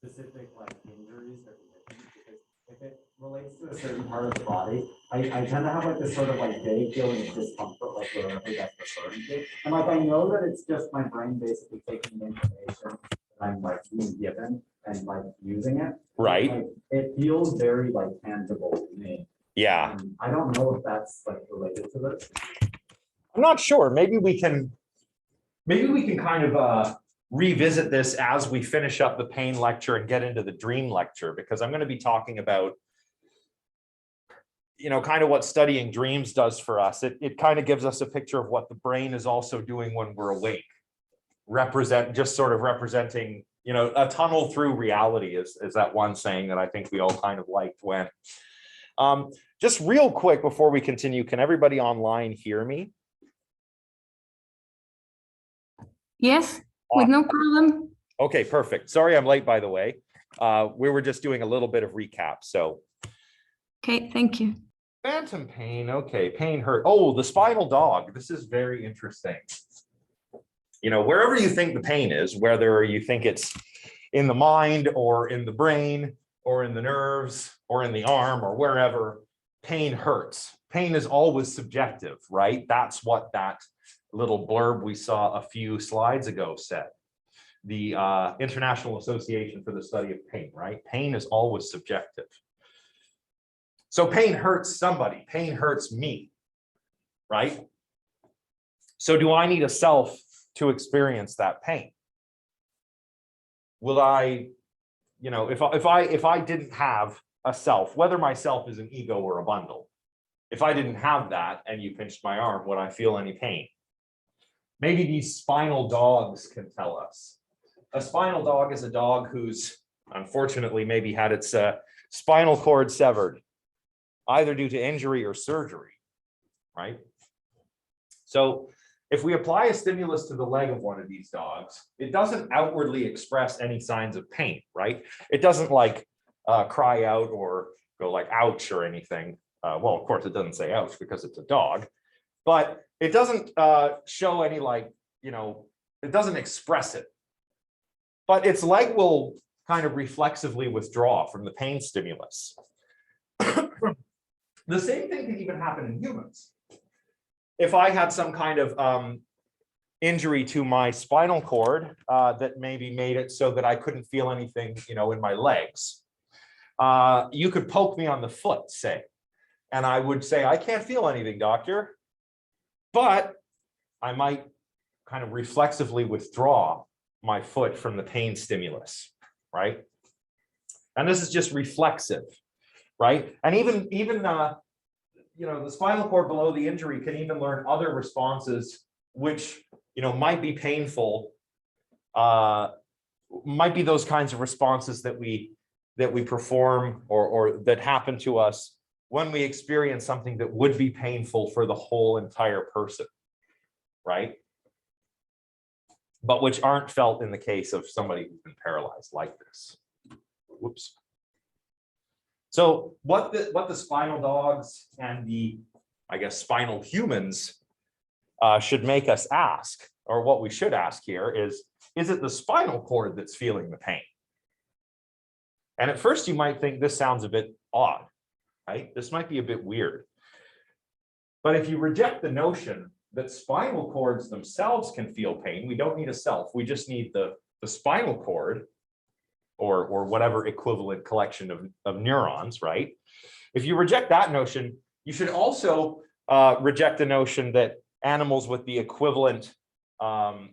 specific like injuries or conditions, because if it relates to a certain part of the body, I tend to have like this sort of like vague feeling of discomfort, like whatever that's referring to. And like I know that it's just my brain basically taking the information that I'm like being given and like using it. Right. Like, it feels very like tangible to me. Yeah. I don't know if that's like related to this. I'm not sure. Maybe we can kind of revisit this as we finish up the pain lecture and get into the dream lecture, because I'm going to be talking about, you know, kind of what studying dreams does for us. It kind of gives us a picture of what the brain is also doing when we're awake. Just sort of representing, you know, a tunnel through reality is that one saying that I think we all kind of liked when. Just real quick before we continue, can everybody online hear me? Yes, with no problem. Okay, perfect. Sorry I'm late, by the way. We were just doing a little bit of recap, so. Okay, thank you. Phantom pain, okay, pain hurt. Oh, the spinal dog. This is very interesting. You know, wherever you think the pain is, whether you think it's in the mind or in the brain or in the nerves or in the arm or wherever, pain hurts. Pain is always subjective, right? That's what that little blurb we saw a few slides ago said. The International Association for the Study of Pain, right? Pain is always subjective. So pain hurts somebody, pain hurts me, right? So do I need a self to experience that pain? Will I, you know, if I didn't have a self, whether my self is an ego or a bundle, if I didn't have that and you pinched my arm, would I feel any pain? Maybe these spinal dogs can tell us. A spinal dog is a dog who's unfortunately maybe had its spinal cord severed, either due to injury or surgery, right? So if we apply a stimulus to the leg of one of these dogs, it doesn't outwardly express any signs of pain, right? It doesn't like cry out or go like ouch or anything. Well, of course it doesn't say ouch because it's a dog, but it doesn't show any like, you know, it doesn't express it. But its leg will kind of reflexively withdraw from the pain stimulus. The same thing can even happen in humans. If I had some kind of injury to my spinal cord that maybe made it so that I couldn't feel anything, you know, in my legs, you could poke me on the foot, say, and I would say, I can't feel anything, doctor. But I might kind of reflexively withdraw my foot from the pain stimulus, right? And this is just reflexive, right? And even you know, the spinal cord below the injury can even learn other responses, which, you know, might be painful, might be those kinds of responses that we perform or that happen to us when we experience something that would be painful for the whole entire person, right? But which aren't felt in the case of somebody who's been paralyzed like this. Whoops. So what the spinal dogs and the, I guess, spinal humans should make us ask, or what we should ask here is it the spinal cord that's feeling the pain? And at first you might think this sounds a bit odd, right? This might be a bit weird. But if you reject the notion that spinal cords themselves can feel pain, we don't need a self, we just need the spinal cord or whatever equivalent collection of neurons, right? If you reject that notion, you should also reject the notion that animals with the equivalent of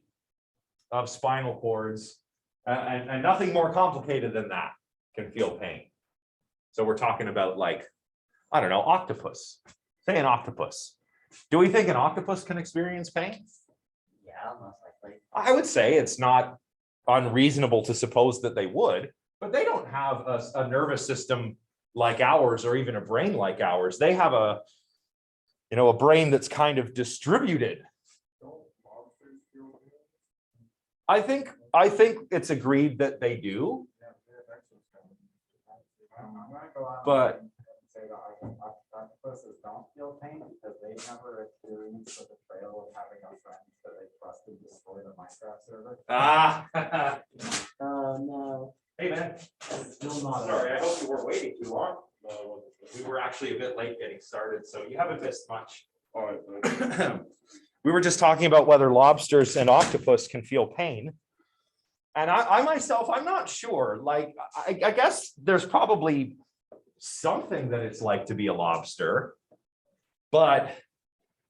spinal cords and nothing more complicated than that can feel pain. So we're talking about, like, I don't know, octopus. Say an octopus. Do we think an octopus can experience pain? Yeah, most likely. I would say it's not unreasonable to suppose that they would, but they don't have a nervous system like ours or even a brain like ours. They have a, you know, a brain that's kind of distributed. I think it's agreed that they do. But octopuses don't feel pain because they never experienced the betrayal of having a friend that they trusted destroy the Minecraft server. ah, Oh no. hey man, actually a bit late getting started, so you haven't missed much. All right. We were just talking about whether lobsters and octopus can feel pain. And I myself, I'm not sure. Like, I guess there's probably something that it's like to be a lobster. But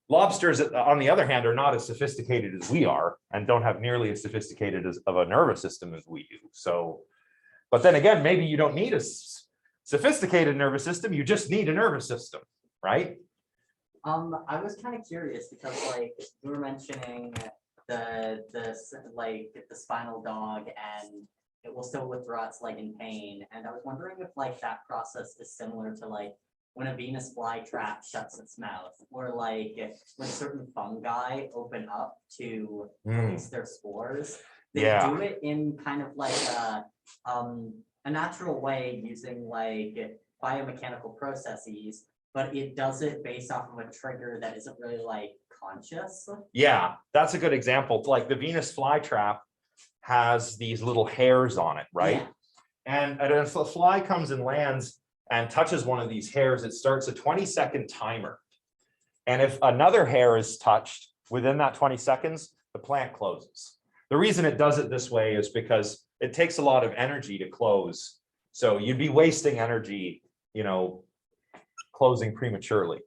lobsters, on the other hand, are not as sophisticated as we are and don't have nearly as sophisticated of a nervous system as we do. So, but then again, maybe you don't need a sophisticated nervous system. You just need a nervous system, right? I was kind of curious because like you were mentioning the spinal dog and it will still withdraw its leg in pain. And I was wondering if like that process is similar to like when a Venus flytrap shuts its mouth, or like when certain fungi open up to release their spores. They do it in kind of like a natural way using like biomechanical processes, but it does it based off of a trigger that isn't really like conscious. Yeah, that's a good example. Like the Venus flytrap has these little hairs on it, right? Yeah. And if a fly comes and lands and touches one of these hairs, it starts a 20-second timer. And if another hair is touched within that 20 seconds, the plant closes. The reason it does it this way is because it takes a lot of energy to close. So you'd be wasting energy, you know, closing prematurely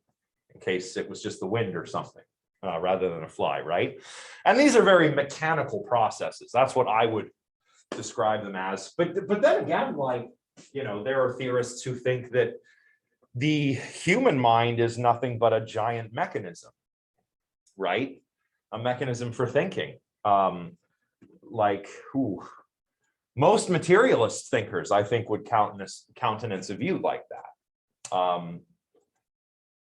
in case it was just the wind or something, rather than a fly, right? And these are very mechanical processes. That's what I would describe them as. But then again, like, you know, there are theorists who think that the human mind is nothing but a giant mechanism, right? A mechanism for thinking. Most materialist thinkers, I think, would countenance a view like that.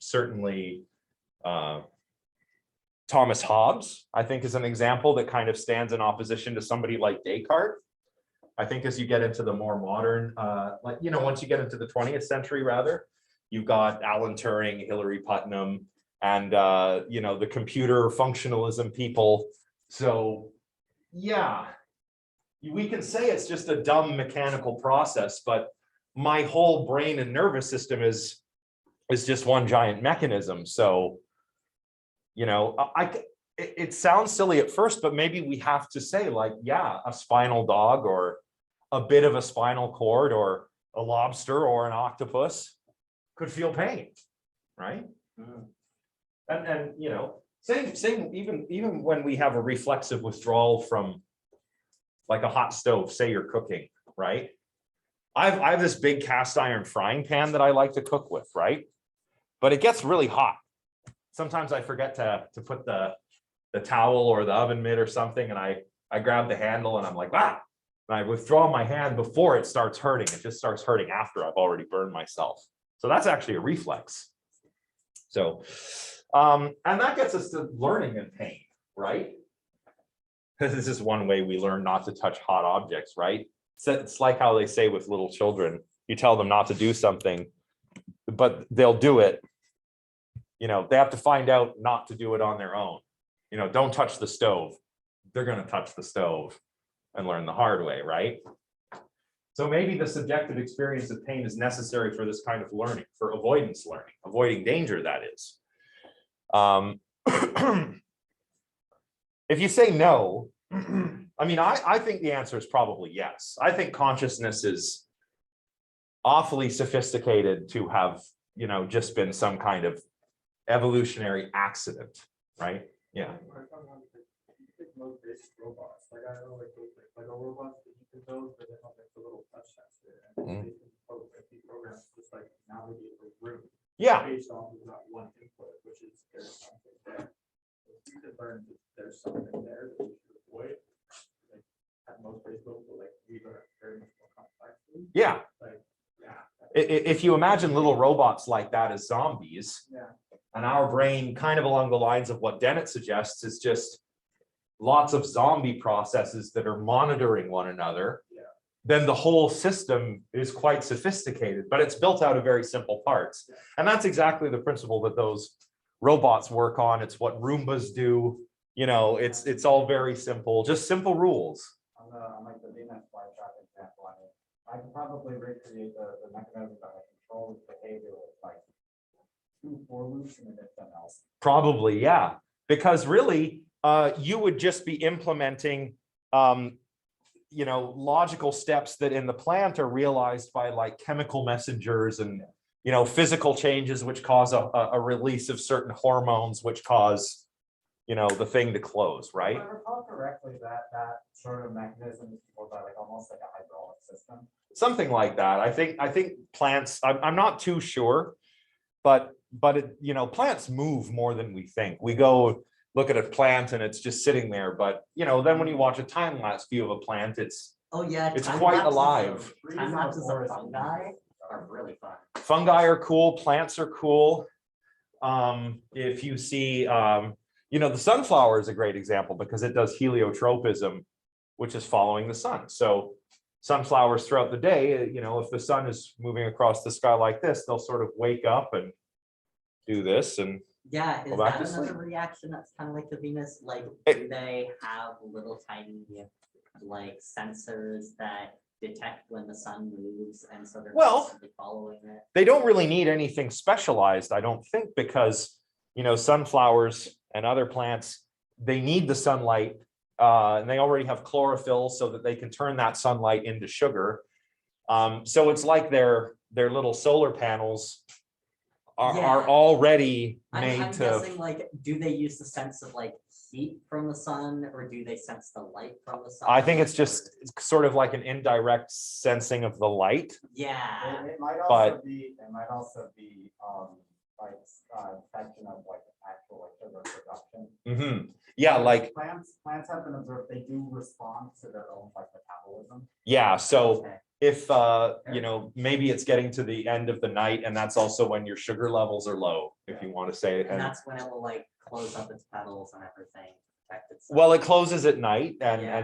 Certainly, Thomas Hobbes, I think, is an example that kind of stands in opposition to somebody like Descartes. I think as you get into the more modern, like, you know, once you get into the 20th century, rather, you've got Alan Turing, Hilary Putnam, and, you know, the computer functionalism people. So, yeah, we can say it's just a dumb mechanical process, but my whole brain and nervous system is just one giant mechanism. So, you know, it sounds silly at first, but maybe we have to say, like, yeah, a spinal dog or a bit of a spinal cord or a lobster or an octopus could feel pain, right? And you know, same even when we have a reflexive withdrawal from like a hot stove, say you're cooking, right? I have this big cast iron frying pan that I like to cook with, right? But it gets really hot. Sometimes I forget to put the towel or the oven mitt or something, and I grab the handle and I'm like, ah, and I withdraw my hand before it starts hurting. It just starts hurting after I've already burned myself. So that's actually a reflex. So, and that gets us to learning and pain, right? Because this is one way we learn not to touch hot objects, right? So it's like how they say with little children, you tell them not to do something, but they'll do it. You know, they have to find out not to do it on their own. You know, don't touch the stove. They're going to touch the stove and learn the hard way, right? So maybe the subjective experience of pain is necessary for this kind of learning, for avoidance learning, avoiding danger, that is. If you say no, I mean, I think the answer is probably yes. I think consciousness is awfully sophisticated to have, you know, just been some kind of evolutionary accident, right? Yeah. Most basic robots, like I know, like Lego robots that you can build, but they have like the little touch sensor and they can program just like navigate the room. Yeah. Based off of that one input, which is there's something there. If you can learn that there's something there that you should avoid, like at most Facebook, like we are very much more complex. Yeah. Like, yeah. If you imagine little robots like that as zombies, Yeah. and our brain, kind of along the lines of what Dennett suggests, is just lots of zombie processes that are monitoring one another, then the whole system is quite sophisticated, but it's built out of very simple parts. And that's exactly the principle that those robots work on. It's what Roombas do. You know, it's all very simple, just simple rules. On like the Venus flytrap example, I could probably recreate the mechanism that I control its behavior with like 2 for loops and then something else. Probably, yeah, because really, you would just be implementing, logical steps that in the plant are realized by like chemical messengers and, physical changes which cause a release of certain hormones, which cause, the thing to close, right? If I recall correctly, that sort of mechanism is called by like almost like a hydraulic system. Something like that. I think plants, I'm not too sure, but it, plants move more than we think. We go look at a plant and it's just sitting there, but then when you watch a time-lapse view of a plant, it's It's quite alive. Time lapses of fungi are really fun. Fungi are cool, plants are cool. If you see, the sunflower is a great example because it does heliotropism, which is following the sun. So sunflowers throughout the day, if the sun is moving across the sky like this, they'll sort of wake up and do this and Yeah, is go back that to another sleep. reaction that's kind of like the Venus? Like, It- do they have little tiny like sensors that detect when the sun moves and so they're Well, constantly following it? They don't really need anything specialized, I don't think, because, sunflowers and other plants, they need the sunlight, and they already have chlorophyll so that they can turn that sunlight into sugar. So it's like their little solar panels are Yeah. already I'm made to. guessing like, do they use the sense of like heat from the sun or do they sense the light from the sun? I think it's just sort of like an indirect sensing of the light. Yeah. It might But- also be, like, detection of like actual like sugar production. Yeah, like, Plants have been observed, they do respond to their own like metabolism. yeah, so Okay. if, maybe it's getting to the end of the night and that's also when your sugar levels are low, if you want to say it. And And that's when it will like close up its petals and everything, protect itself. well, it closes at night and, Yeah.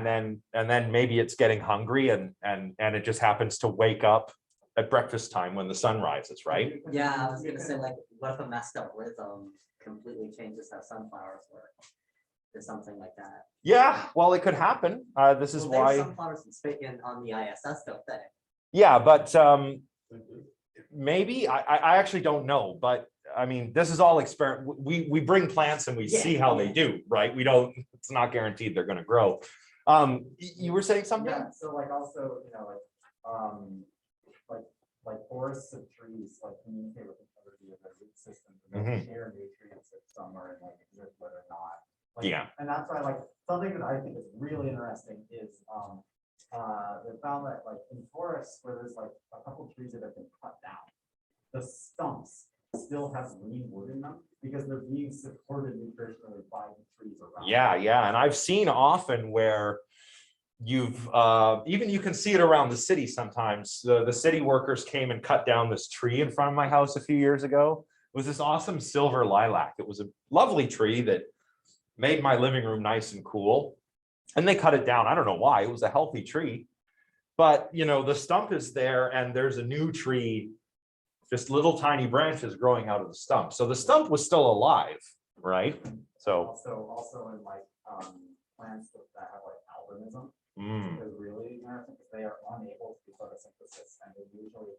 and then maybe it's getting hungry and it just happens to wake up at breakfast time when the sun rises, right? Yeah, I was gonna say like, what if a messed up rhythm completely changes how sunflowers work? Or something like that. Yeah, well, it could happen. This is Well, they have why, sunflowers on the ISS, don't they? yeah, but maybe, I actually don't know, but I mean, this is all we bring plants and we Yeah, see how they yeah. do, right? It's not guaranteed they're gonna grow. You were saying something? Yeah, so like also, like forests of trees, like communicate with each other via their root systems. And they share nutrients if some are in like exist, but are not. Like, Yeah. And that's why like, something that I think is really interesting is, they found that like in forests where there's like a couple trees that have been cut down, the stumps still have green wood in them because they're being supported nutritionally by the trees around. Yeah, and I've seen often where you've even you can see it around the city sometimes. The city workers came and cut down this tree in front of my house a few years ago. It was this awesome silver lilac. It was a lovely tree that made my living room nice and cool. And they cut it down. I don't know why. It was a healthy tree. But the stump is there and there's a new tree, just little tiny branches growing out of the stump. So the stump was still alive, right? So Also in like plants that have like albinism. mm, Is really interesting because they are unable to do photosynthesis and they usually,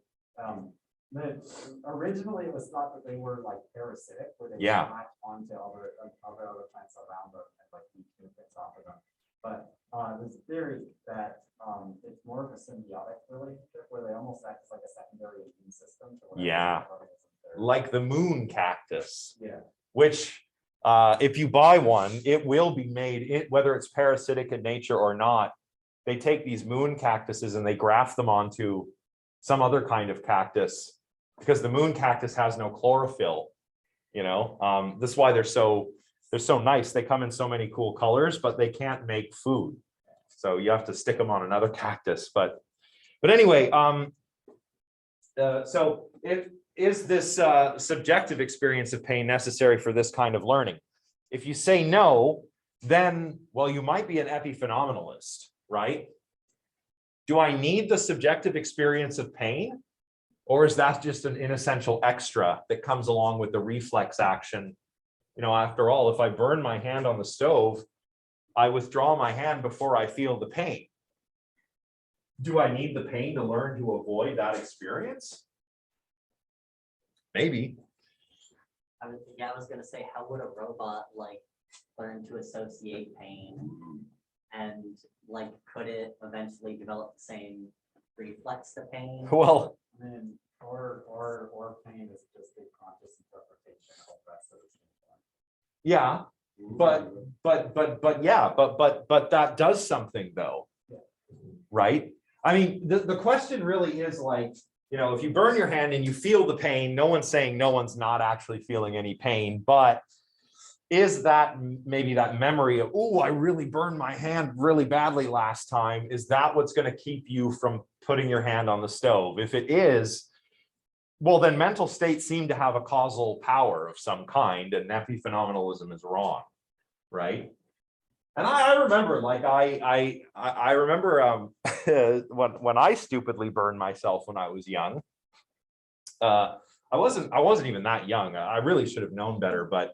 originally it was thought that they were like parasitic, where they Yeah. latch onto other plants around them and like eat nutrients off of them. But there's a theory that it's more of a symbiotic relationship where they almost act as like a secondary immune system. To whatever Yeah. organisms they're- like the moon cactus, Yeah. which if you buy one, it will be made, whether it's parasitic in nature or not. They take these moon cactuses and they graft them onto some other kind of cactus because the moon cactus has no chlorophyll. This is why they're so nice. They come in so many cool colors, but they can't make food. So you have to stick them on another cactus. But anyway, so is this subjective experience of pain necessary for this kind of learning? If you say no, then, well, you might be an epiphenomenalist, right? Do I need the subjective experience of pain? Or is that just an inessential extra that comes along with the reflex action? After all, if I burn my hand on the stove, I withdraw my hand before I feel the pain. Do I need the pain to learn to avoid that experience? Maybe. I was gonna say, how would a robot like learn to associate pain? And like, could it eventually develop the same reflex to pain? Well, I mean, or pain is just a conscious interpretation of rest of the same. yeah, but that does something though. Right? I mean, the question really is like, you know, if you burn your hand and you feel the pain, no one's saying no one's not actually feeling any pain, but is that maybe that memory of, oh, I really burned my hand really badly last time, is that what's going to keep you from putting your hand on the stove? If it is, well, then mental states seem to have a causal power of some kind, and epiphenomenalism is wrong, right? And I remember, like, I remember when I stupidly burned myself when I was young. I wasn't even that young. I really should have known better, but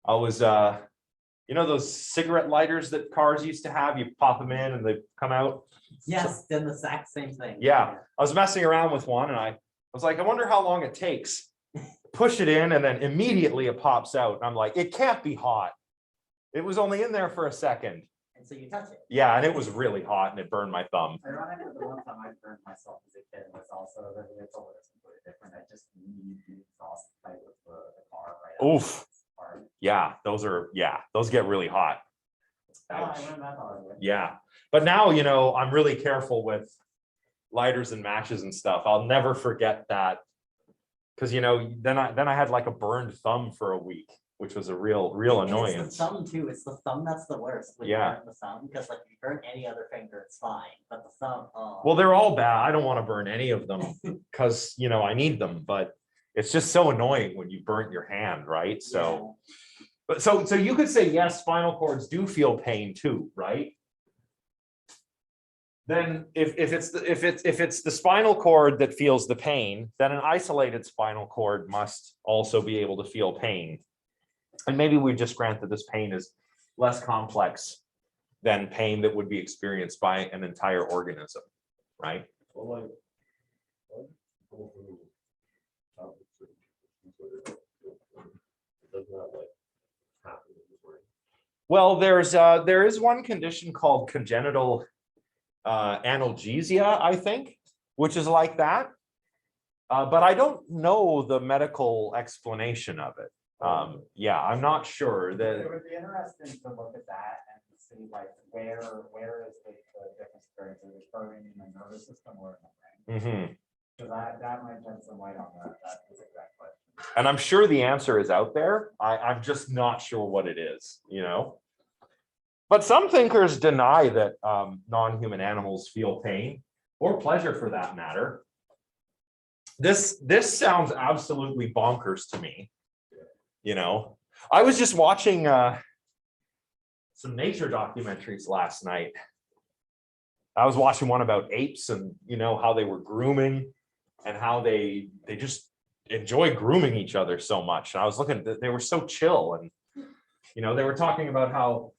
I was, you know, those cigarette lighters that cars used to have, you pop them in and they come out. Yes, did the exact same thing. Yeah, I was messing around with one and I was like, I wonder how long it takes. Push it in and then immediately it pops out. And I'm like, it can't be hot. It was only in there for a second. And so you touch it. Yeah, and it was really hot and it burned my thumb. Ironically, the one time I burned myself as a kid was also it's always completely different. I just need the exhaust pipe with the car right. Oof. Yeah, those get really hot. Oh, I learned that hard way. Yeah, but now, you know, I'm really careful with lighters and matches and stuff. I'll never forget that, because, you know, then I had like a burned thumb for a week, which was a real And annoyance. it's the thumb too. It's the thumb that's the worst. When Yeah. you burn the thumb, because like if you burn any other finger, it's fine. But the thumb, oh. Well, they're all bad. I don't want to burn any of them because, you know, I need them, but it's just so annoying when you burnt your hand, right? So, but so you could say, yes, spinal cords do feel pain too, right? Then if it's the spinal cord that feels the pain, then an isolated spinal cord must also be able to feel pain. And maybe we just grant that this pain is less complex than pain that would be experienced by an entire organism, right? Well, like, go through does not like happen in the brain. Well, there is one condition called congenital analgesia, I think, which is like that. But I don't know the medical explanation of it. Yeah, I'm not sure that. It would be interesting to look at that and see like where is the difference experience? Is it occurring in the nervous system or in the brain? Because that might shed some light on that exact question. And I'm sure the answer is out there. I'm just not sure what it is, you know. But some thinkers deny that non-human animals feel pain or pleasure for that matter. This sounds absolutely bonkers to me. You know, I was just watching some nature documentaries last night. I was watching one about apes and, you know, how they were grooming and how they just enjoy grooming each other so much. And I was looking, they were so chill, and, you know, they were talking about how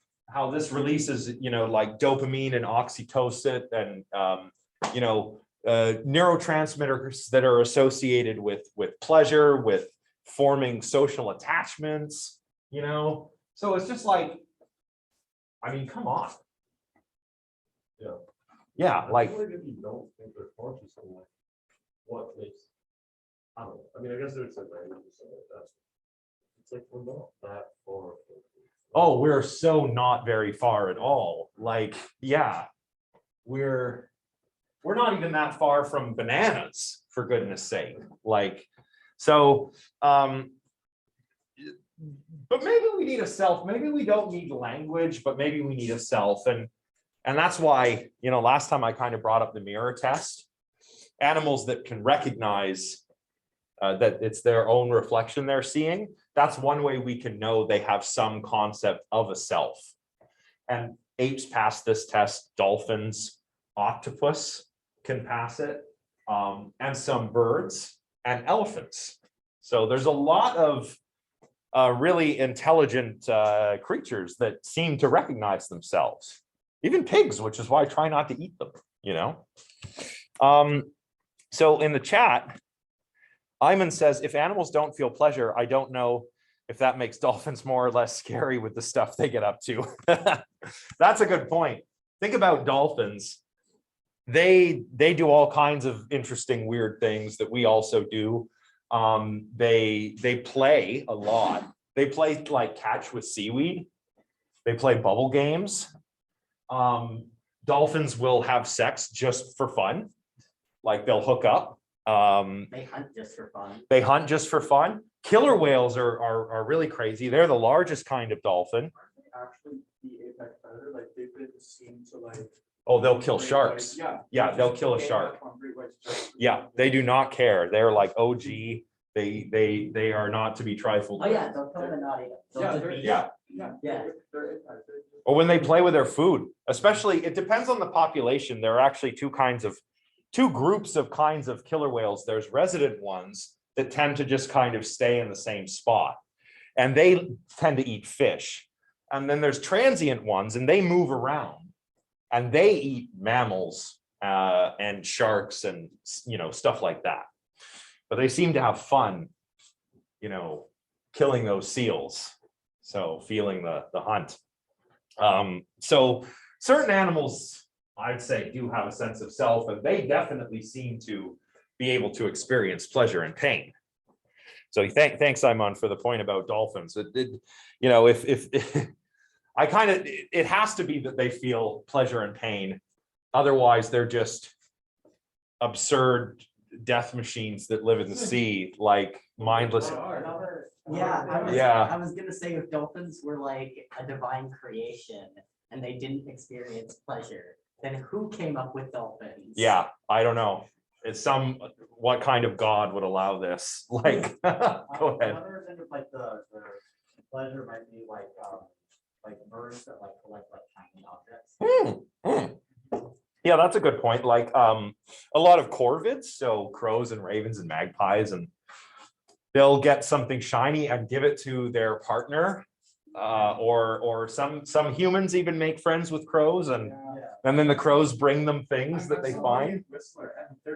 this releases, you know, like dopamine and oxytocin and, you know, neurotransmitters that are associated with pleasure, with forming social attachments, you know. So it's just like, I mean, come on. Yeah. Yeah, like, I feel like if you don't think they're conscious, then like, what makes, I don't know. I mean, I guess there's like language or something like that. It's like we're not that far. oh, we're so not very far at all. Like, yeah, we're not even that far from bananas, for goodness sake. Like, so, but maybe we need a self. Maybe we don't need language, but maybe we need a self. And that's why, you know, last time I kind of brought up the mirror test. Animals that can recognize that it's their own reflection they're seeing, that's one way we can know they have some concept of a self. And apes pass this test, dolphins, octopus can pass it, and some birds and elephants. So there's a lot of really intelligent creatures that seem to recognize themselves. Even pigs, which is why I try not to eat them, you know. So in the chat, Iman says, if animals don't feel pleasure, I don't know if that makes dolphins more or less scary with the stuff they get up to. That's a good point. Think about dolphins. They do all kinds of interesting, weird things that we also do. They play a lot. They play like catch with seaweed. They play bubble games. Dolphins will have sex just for fun. Like they'll hook up. They hunt just for fun. They hunt just for fun. Killer whales are really crazy. They're the largest kind of dolphin. Actually, the apex predator, like they've been seen to like. Oh, they'll kill sharks. Yeah, they'll kill a shark. Yeah, they do not care. They're like OG. They are not to be trifled Oh with. yeah, they'll kill the naughty. Yeah. Yeah. Or when they play with their food, especially, it depends on the population. There are actually two groups of kinds of killer whales. There's resident ones that tend to just kind of stay in the same spot, and they tend to eat fish. And then there's transient ones, and they move around, and they eat mammals and sharks and, you know, stuff like that. But they seem to have fun, you know, killing those seals. So feeling the hunt. So certain animals, I'd say, do have a sense of self, and they definitely seem to be able to experience pleasure and pain. So thanks, Simon, for the point about dolphins. You know, if I kind of, it has to be that they feel pleasure and pain. Otherwise, they're just absurd death machines that live in the sea, like mindless. I was gonna say, if dolphins were like a divine creation and they didn't experience pleasure, then who came up with dolphins? Yeah, I don't know. It's what kind of God would allow this? Like, go ahead. Another thing with like the pleasure might be like birds that like collect like tiny objects. Yeah, that's a good point. Like a lot of corvids, so crows and ravens and magpies, and they'll get something shiny and give it to their partner, or some humans even make friends with crows, and then the crows bring them things that they find.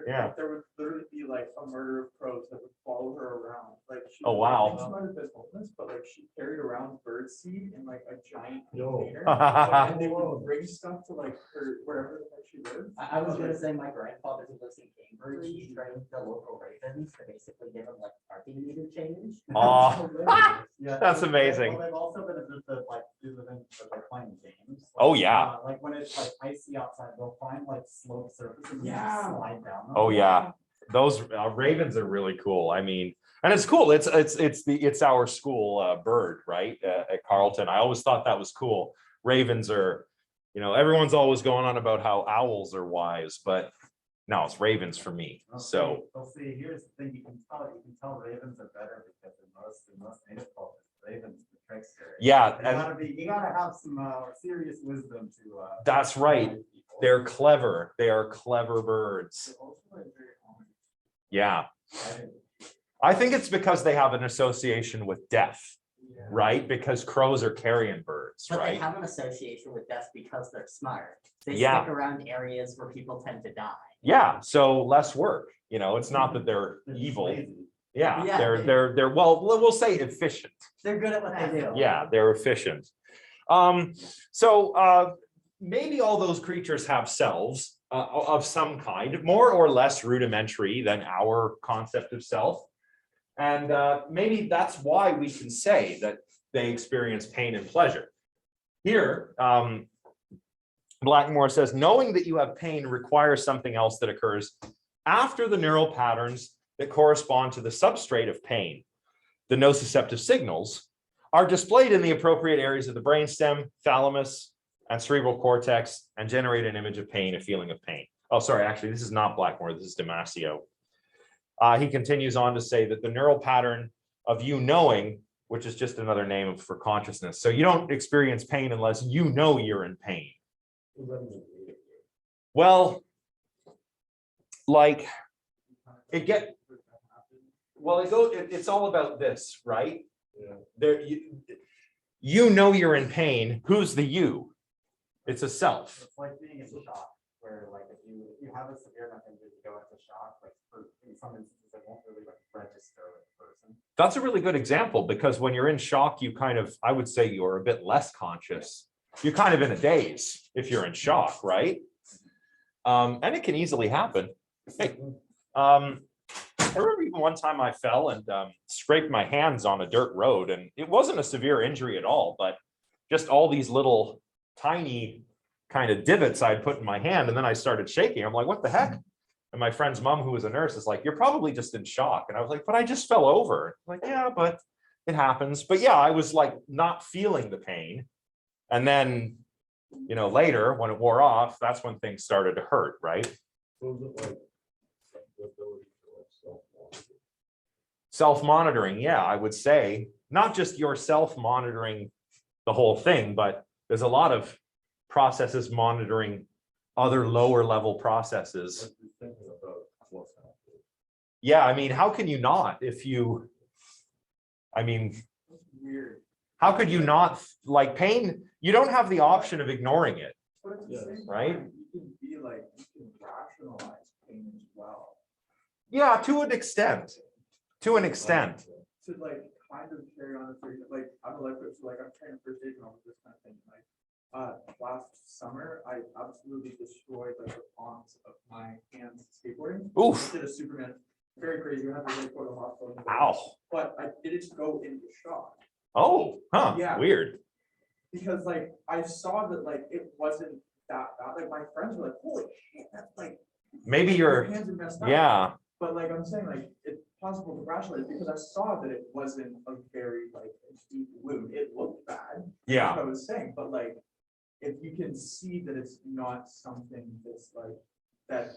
Yeah. There would literally be like a murder of crows that would follow her around. Like she, Oh, wow. I think she might have been homeless, but like she carried around bird seed in like a giant No. container. And they would bring stuff to like her wherever the heck she lived. I was gonna say, my grandfather who lives in Cambridge, he trained the local ravens to basically give him like parking meter change. Aw, Yeah, that's amazing. Well, they've also been able to like do the things that they're playing games. Oh, yeah. Like when it's like icy outside, they'll find like slope surfaces and Yeah. slide down them. Oh yeah, those ravens are really cool. I mean, and it's cool. It's our school bird, right? At Carleton. I always thought that was cool. Ravens are, you know, everyone's always going on about how owls are wise, but no, it's ravens for me. So We'll see, here's the thing, you can tell ravens are better because in most native cultures, ravens the trickster. yeah, You gotta have some serious wisdom to. that's right. They're clever. They are clever birds. Yeah. I think it's because they have an association with death, right? Because crows are carrion birds, But they right? have an association with death because they're smart. They Yeah. stick around areas where people tend to die. Yeah, so less work, you know, it's not that they're evil. Yeah, they're well, we'll say efficient. They're good at what they do. Yeah, they're efficient. Maybe all those creatures have selves of some kind, more or less rudimentary than our concept of self. And maybe that's why we can say that they experience pain and pleasure. Here, Blackmore says, knowing that you have pain requires something else that occurs after the neural patterns that correspond to the substrate of pain. The nociceptive signals are displayed in the appropriate areas of the brainstem, thalamus, and cerebral cortex, and generate an image of pain, a feeling of pain. Oh, sorry, actually, this is not Blackmore, this is Damasio. He continues on to say that the neural pattern of you knowing, which is just another name for consciousness. So you don't experience pain unless you know you're in pain. Well, like it's all about this, right? Yeah. There, you know you're in pain. Who's the you? It's a self. It's like being in shock. where like if you have a severe enough injury to go into shock, like in some instances it won't really like register with the person. That's a really good example, because when you're in shock, you kind of, I would say you're a bit less conscious. You're kind of in a daze if you're in shock, right? And it can easily happen. Hey, I remember even one time I fell and scraped my hands on a dirt road, and it wasn't a severe injury at all, but just all these little tiny kind of divots I'd put in my hand, and then I started shaking. I'm like, what the heck? And my friend's mom, who was a nurse, is like, you're probably just in shock. And I was like, but I just fell over. I'm like, yeah, but it happens. But yeah, I was like not feeling the pain. And then, you know, later when it wore off, that's when things started to hurt, right? So is it like the ability to like self-monitor? Self-monitoring, yeah, I would say, not just your self-monitoring the whole thing, but there's a lot of processes monitoring other lower level processes. Like you're thinking about what's happening. Yeah, I mean, how can you not if you, I mean, Weird. how could you not, like, pain, you don't have the option of ignoring it. But at the Yes. same Right? time, you can be like, you can rationalize pain as well. Yeah, to an extent, to an extent. To like kind of carry on, like I'm a lifeguard, so like I'm training first aid and all of this kind of thing. Like last summer, I absolutely destroyed like the palms of my hands skateboarding. Oof, Did a Superman, very crazy. We had to like go to the hospital. ow. But I didn't go into shock Oh, huh, Yeah. weird. because like I saw that like it wasn't that bad. Like my friends were like, "Holy shit, that's like Maybe your you're, hands are messed up." yeah, But like I'm saying, like it's possible to rationalize because I saw that it wasn't a very like deep wound. It looked bad. yeah, Like I was saying, but like if you can see that it's not something that's like that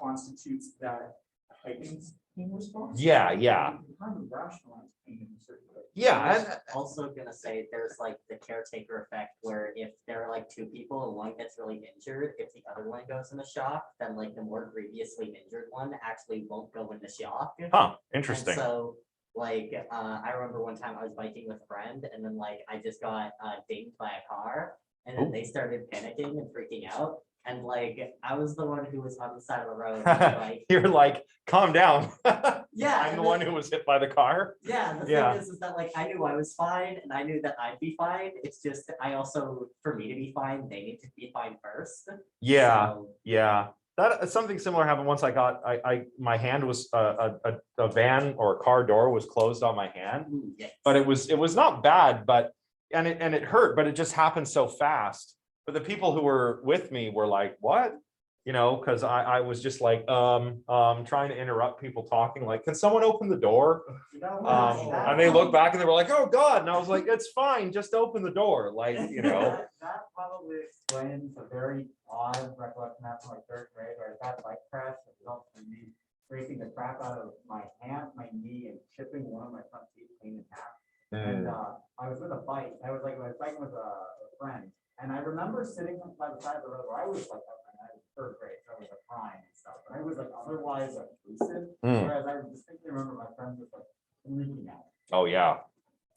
constitutes that heightened pain response. yeah, yeah, You can kind of rationalize pain in a certain way. yeah, was also gonna say there's like the caretaker effect where if there are like two people and one gets really injured, if the other one goes into shock, then like the more grievously injured one actually won't go into shock. huh, And interesting. so like I remember one time I was biking with a friend and then like I just got dinged by a car and then Ooh. they started panicking and freaking out. And like I was the one who was on the side of the road. And, like You're like, calm down. yeah, I'm and the then- one who was hit by the car. Yeah, and the Yeah. thing is that like I knew I was fine and I knew that I'd be fine. It's just I also, for me to be fine, they need to be fine first. Yeah, So, yeah. That something similar happened once. My hand was a van or a car door was closed on my hand, yes. but it was not bad, but and it hurt, but it just happened so fast. But the people who were with me were like, what? You know, because I was just like trying to interrupt people talking, like, can someone open the door? You know, And they looked back and they were like, oh God. And I was like, it's fine, just open the door. Like, you know. That probably explains a very odd recollection after my third grade where I had a bike crash that resulted in me breaking the crap out of my hand, my knee, and chipping one of my front teeth clean in half. And I was with a bike. I was biking with a friend. And I remember sitting by the side of the road where I was like, I was third grade, so I was like crying and stuff. But I was like otherwise like lucid. Whereas I distinctly remember my friend was like freaking out. Oh yeah,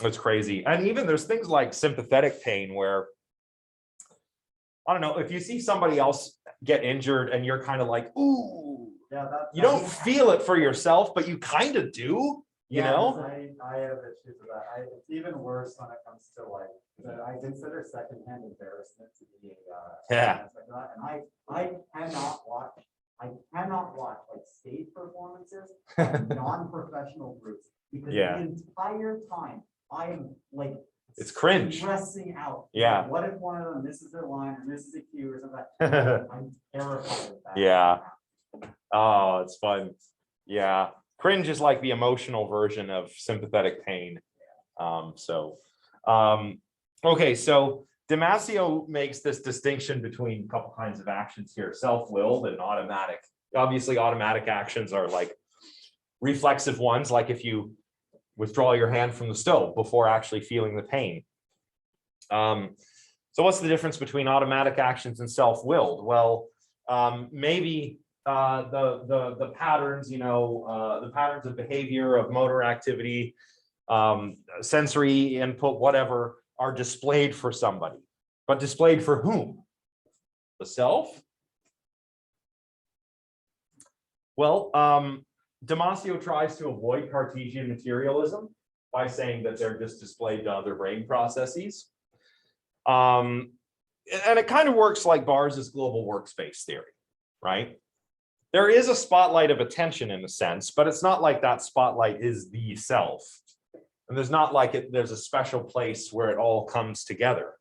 it's crazy. And even there's things like sympathetic pain where, I don't know, if you see somebody else get injured and you're kind of like, ooh, Yeah, you don't feel it for yourself, but you kind of do, you know? I have issues with that. It's even worse when it comes to like, I consider secondhand embarrassment to be Yeah. aspect of that. And I cannot watch like stage performances of non-professional groups because Yeah. the entire time I am like It's cringe. stressing out. Yeah. Like, what if one of them misses their line or misses a cue or something? I'm terrified of that. Yeah. Oh, it's fun. Yeah. Cringe is like the emotional version of sympathetic pain. Okay, so Damasio makes this distinction between a couple kinds of actions here, self-willed and automatic. Obviously, automatic actions are like reflexive ones, like if you withdraw your hand from the stove before actually feeling the pain. So what's the difference between automatic actions and self-willed? Well, maybe the patterns, you know, the patterns of behavior, of motor activity, sensory input, whatever, are displayed for somebody, but displayed for whom? The self Well, Damasio tries to avoid Cartesian materialism by saying that they're just displayed to other brain processes. And it kind of works like Bars's global workspace theory, right? There is a spotlight of attention in a sense, but it's not like that spotlight is the self. And there's not like there's a special place where it all comes together.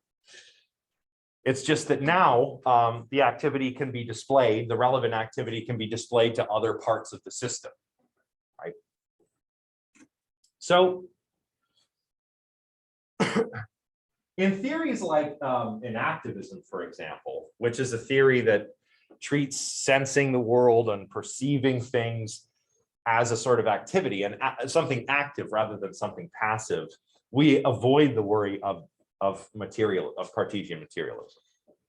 It's just that now the activity can be displayed, the relevant activity can be displayed to other parts of the system, right? So in theories like inactivism, for example, which is a theory that treats sensing the world and perceiving things as a sort of activity and something active rather than something passive, we avoid the worry of Cartesian materialism.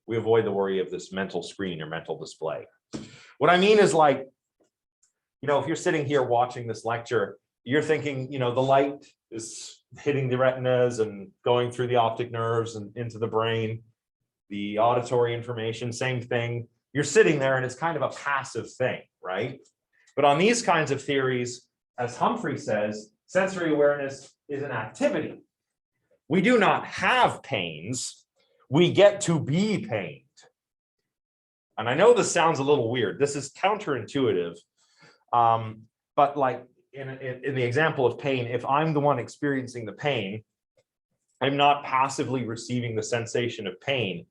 We avoid the worry of this mental screen or mental display. What I mean is, like, if you're sitting here watching this lecture, you're thinking, the light is hitting the retinas and going through the optic nerves and into the brain, the auditory information, same thing. You're sitting there and it's kind of a passive thing, right? But on these kinds of theories, as Humphrey says, sensory awareness is an activity. We do not have pains, we get to be pained. And I know this sounds a little weird. This is counterintuitive. But like in the example of pain, if I'm the one experiencing the pain, I'm not passively receiving the sensation of pain.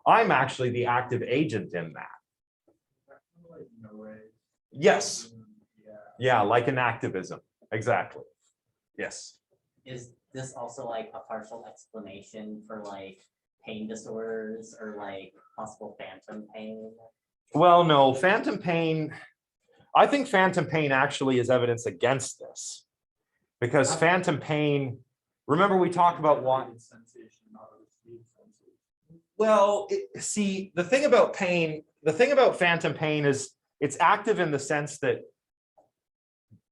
I'm actually the active agent in that. Yes. Yeah, like in activism. Exactly. Yes. Is this also like a partial explanation for like pain disorders or like possible phantom pain? Well, no, phantom pain. I think phantom pain actually is evidence against this, because phantom pain, remember we talked about what? Well, see, the thing about pain, the thing about phantom pain is it's active in the sense that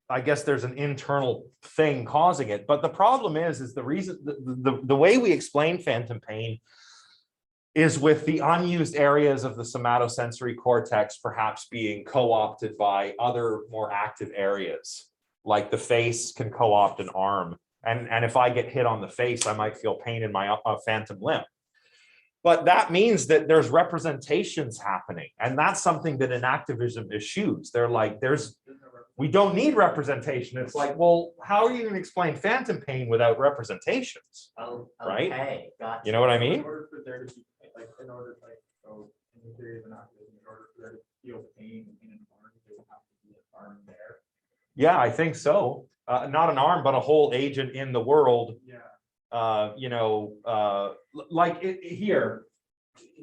I guess there's an internal thing causing it. But the problem is the reason, the way we explain phantom pain is with the unused areas of the somatosensory cortex perhaps being co-opted by other more active areas, like the face can co-opt an arm. And if I get hit on the face, I might feel pain in my phantom limb. But that means that there's representations happening. And that's something that inactivism eschews. They're like, we don't need representation. It's like, well, how are you going to explain phantom pain without representations? Oh, Right? okay, gotcha. You know what I In mean? order for there to be, like, in order, like, so in the theory of inactivism, in order for there to feel pain in an arm, there would have to be an arm there. Yeah, I think so. Not an arm, but a whole agent in the world. Yeah. Here,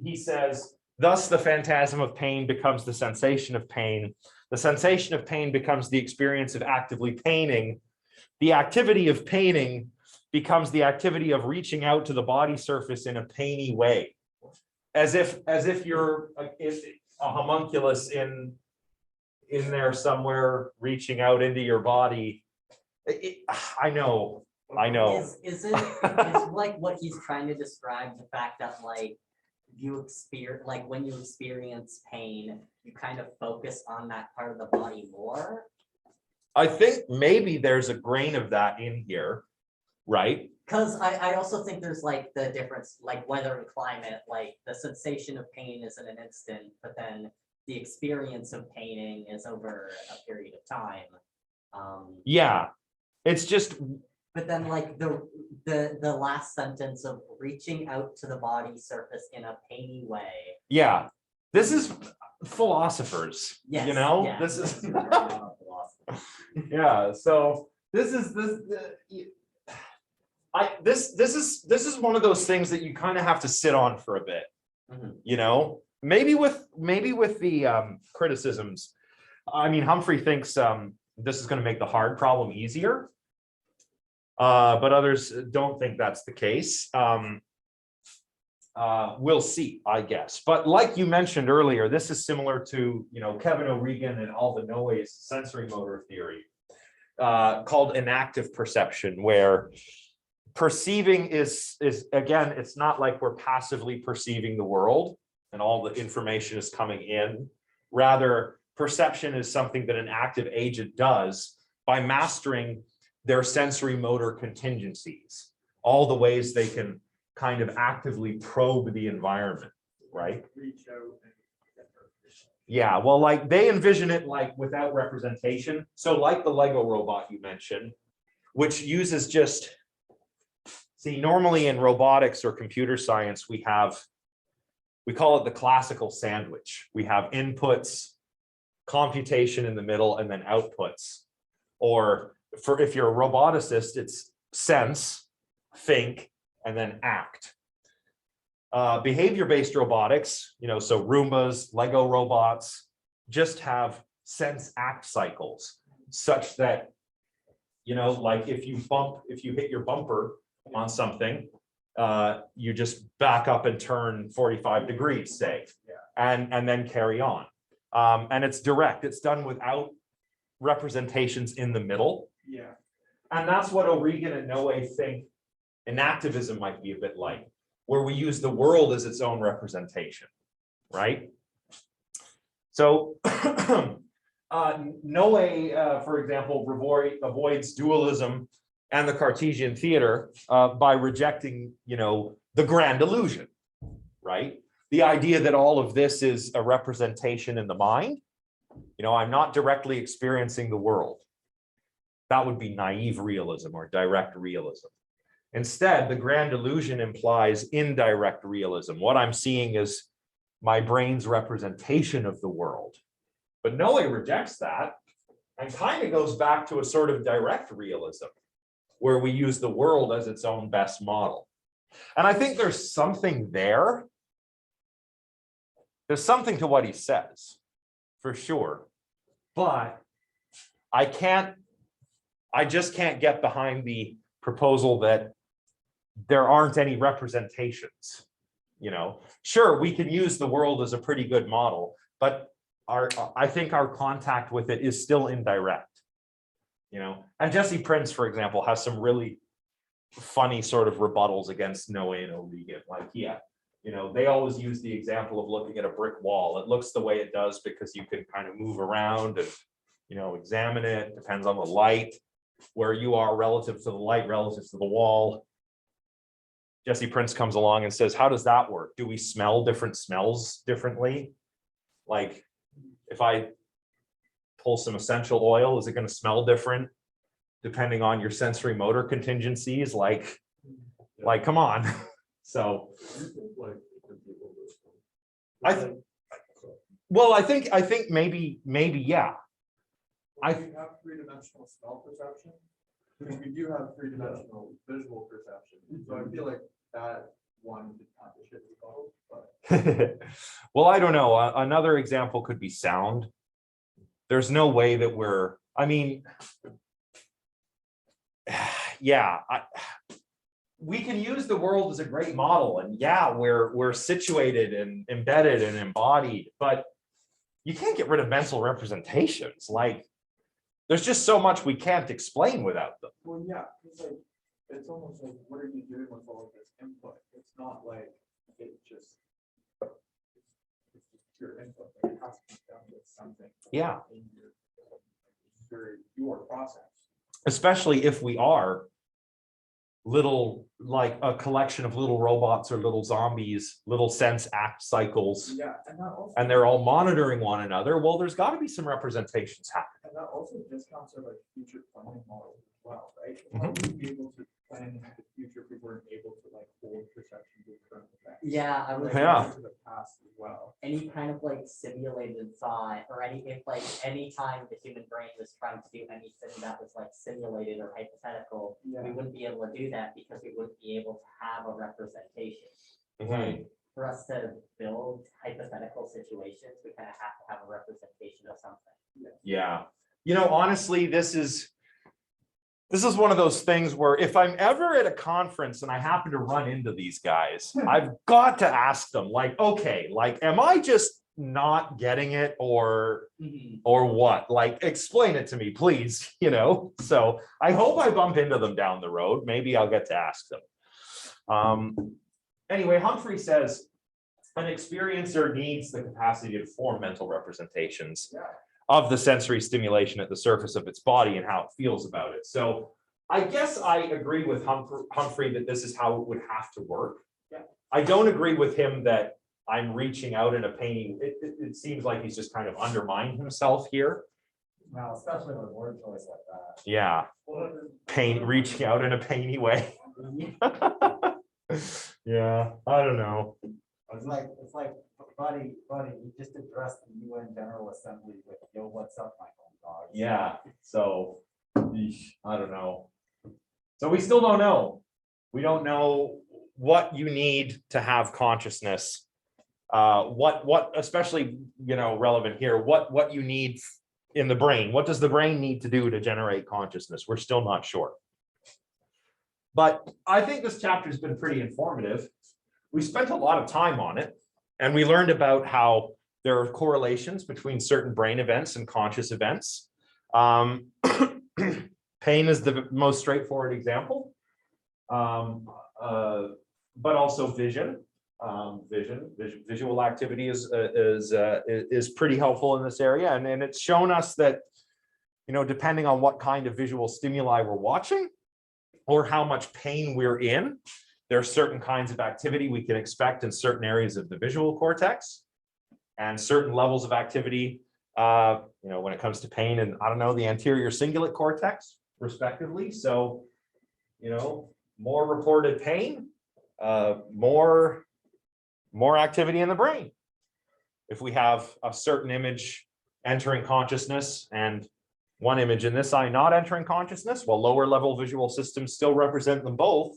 he says, thus the phantasm of pain becomes the sensation of pain. The sensation of pain becomes the experience of actively paining. The activity of paining becomes the activity of reaching out to the body surface in a painy way. As if you're a homunculus in there somewhere reaching out into your body. I know. Is it like what he's trying to describe, the fact that like when you experience pain, you kind of focus on that part of the body more? I think maybe there's a grain of that in here, right? Because I also think there's like the difference, like weather and climate, like the sensation of pain is in an instant, but then the experience of paining is over a period of time. Yeah, it's just. But then like the last sentence of reaching out to the body surface in a painy way. Yeah, this is philosophers, Yes, you know, yeah, this is. yeah. Yeah, so this is one of those things that you kind of have to sit on for a bit, you know, maybe with the criticisms. I mean, Humphrey thinks this is going to make the hard problem easier. But others don't think that's the case. We'll see, I guess. But like you mentioned earlier, this is similar to, Kevin O'Regan and Alvin Noe's sensory motor theory, called inactive perception, where perceiving is again, it's not like we're passively perceiving the world and all the information is coming in. Rather, perception is something that an active agent does by mastering their sensory motor contingencies, all the ways they can kind of actively probe the environment, right? Reach out and get her. Yeah, well, like they envision it like without representation. So like the Lego robot you mentioned, which uses just, see, normally in robotics or computer science, we call it the classical sandwich. We have inputs, computation in the middle, and then outputs. Or for if you're a roboticist, it's sense, think, and then act. Behavior-based robotics, so Roombas, Lego robots, just have sense act cycles such that, like if you hit your bumper on something, you just back up and turn 45 degrees, say, and then carry on. And it's direct, it's done without representations in the middle. Yeah. And that's what O'Regan and Noe think enactivism might be a bit like, where we use the world as its own representation, right? So Noe, for example, avoids dualism and the Cartesian theater by rejecting, the grand illusion, right? The idea that all of this is a representation in the mind. I'm not directly experiencing the world. That would be naive realism or direct realism. Instead, the grand illusion implies indirect realism. What I'm seeing is my brain's representation of the world. But Noe rejects that and kind of goes back to a sort of direct realism, where we use the world as its own best model. And I think there's something there. There's something to what he says, for sure. But I just can't get behind the proposal that there aren't any representations. Sure, we can use the world as a pretty good model, but I think our contact with it is still indirect. And Jesse Prince, for example, has some really funny sort of rebuttals against Noe and O'Regan. Like, they always use the example of looking at a brick wall. It looks the way it does because you can kind of move around and, examine it. Depends on the light, where you are relative to the light, relative to the wall. Jesse Prince comes along and says, how does that work? Do we smell different smells differently? Like, if I pull some essential oil, is it going to smell different depending on your sensory motor contingencies? Like, come on. So I think maybe, yeah. We have three-dimensional smell perception. We do have three-dimensional visual perception. So I feel like that one could kind of shit with both, but Well, I don't know. Another example could be sound. There's no way that we can use the world as a great model, and we're situated and embedded and embodied, but you can't get rid of mental representations. Like, there's just so much we can't explain without them. well, yeah, it's almost like, what are you doing with all of this input? It's not like it's just pure input, like it has to be done with something. Yeah. In your process. Especially if we are little, like a collection of little robots or little zombies, little sense act cycles, Yeah, and that also. and they're all monitoring one another. Well, there's got to be some representations happening. And that also discounts our like future planning models as well, right? Mhm. How would we be able to plan in the future if we weren't able to like hold perceptions of current events? Yeah, I was. Yeah. To the past as well. Any kind of like simulated thought, or any time the human brain was trying to do anything that was like simulated or hypothetical, we Yeah. wouldn't be able to do that because we wouldn't be able to have a representation. Mhm. For us to build hypothetical situations, we kind of have to have a representation of something. Yeah. Honestly, this is one of those things where if I'm ever at a conference and I happen to run into these guys, I've got to ask them, like, okay, like, am I just not getting it or what? Like, explain it to me, please, So I hope I bump into them down the road. Maybe I'll get to ask them. Anyway, Humphrey says, an experiencer needs the capacity to form mental representations Yeah. of the sensory stimulation at the surface of its body and how it feels about it. So I guess I agree with Humphrey that this is how it would have to work. Yeah. I don't agree with him that I'm reaching out in a painting. It seems like he's just kind of undermined himself here. Well, especially with word choice like that. Yeah, reaching out in a painy way. Yeah, I don't know. It's like, buddy, you just addressed the UN General Assembly with, yo, what's up, my home dog? Yeah, so, I don't know. So we still don't know. We don't know what you need to have consciousness. What especially, relevant here, what you need in the brain. What does the brain need to do to generate consciousness? We're still not sure. But I think this chapter has been pretty informative. We spent a lot of time on it, and we learned about how there are correlations between certain brain events and conscious events. Pain is the most straightforward example, but also vision. Visual activity is pretty helpful in this area, and it's shown us that, depending on what kind of visual stimuli we're watching or how much pain we're in, there are certain kinds of activity we can expect in certain areas of the visual cortex, and certain levels of activity, when it comes to pain and, I don't know, the anterior cingulate cortex, respectively. So, more reported pain, more activity in the brain. If we have a certain image entering consciousness and one image in this eye not entering consciousness, well, lower level visual systems still represent them both,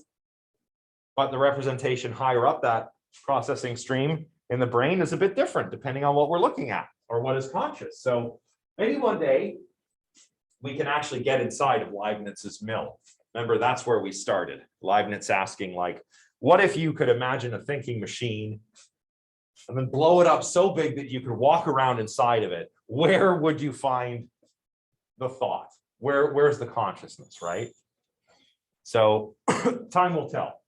but the representation higher up that processing stream in the brain is a bit different depending on what we're looking at or what is conscious. So maybe one day we can actually get inside of Leibniz's mill. Remember, that's where we started. Leibniz asking, like, what if you could imagine a thinking machine and then blow it up so big that you could walk around inside of it? Where would you find the thought? Where's the consciousness, right? So time will tell.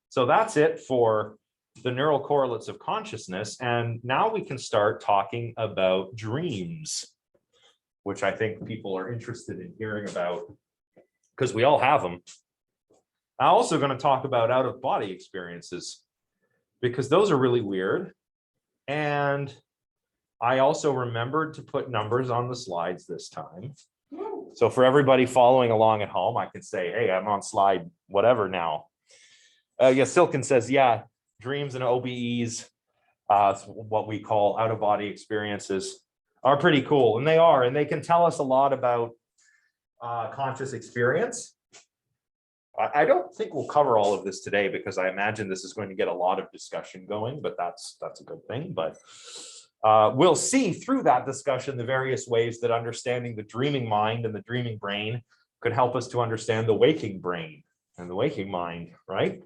So that's it for the neural correlates of consciousness. And now we can start talking about dreams, which I think people are interested in hearing about because we all have them. I'm also going to talk about out-of-body experiences because those are really weird. And I also remembered to put numbers on the slides this time. So for everybody following along at home, I can say, hey, I'm on slide whatever now. Silken says, yeah, dreams and OBEs, what we call out-of-body experiences, are pretty cool. And they are, and they can tell us a lot about conscious experience. I don't think we'll cover all of this today because I imagine this is going to get a lot of discussion going, but that's a good thing. But we'll see through that discussion the various ways that understanding the dreaming mind and the dreaming brain could help us to understand the waking brain and the waking mind, right?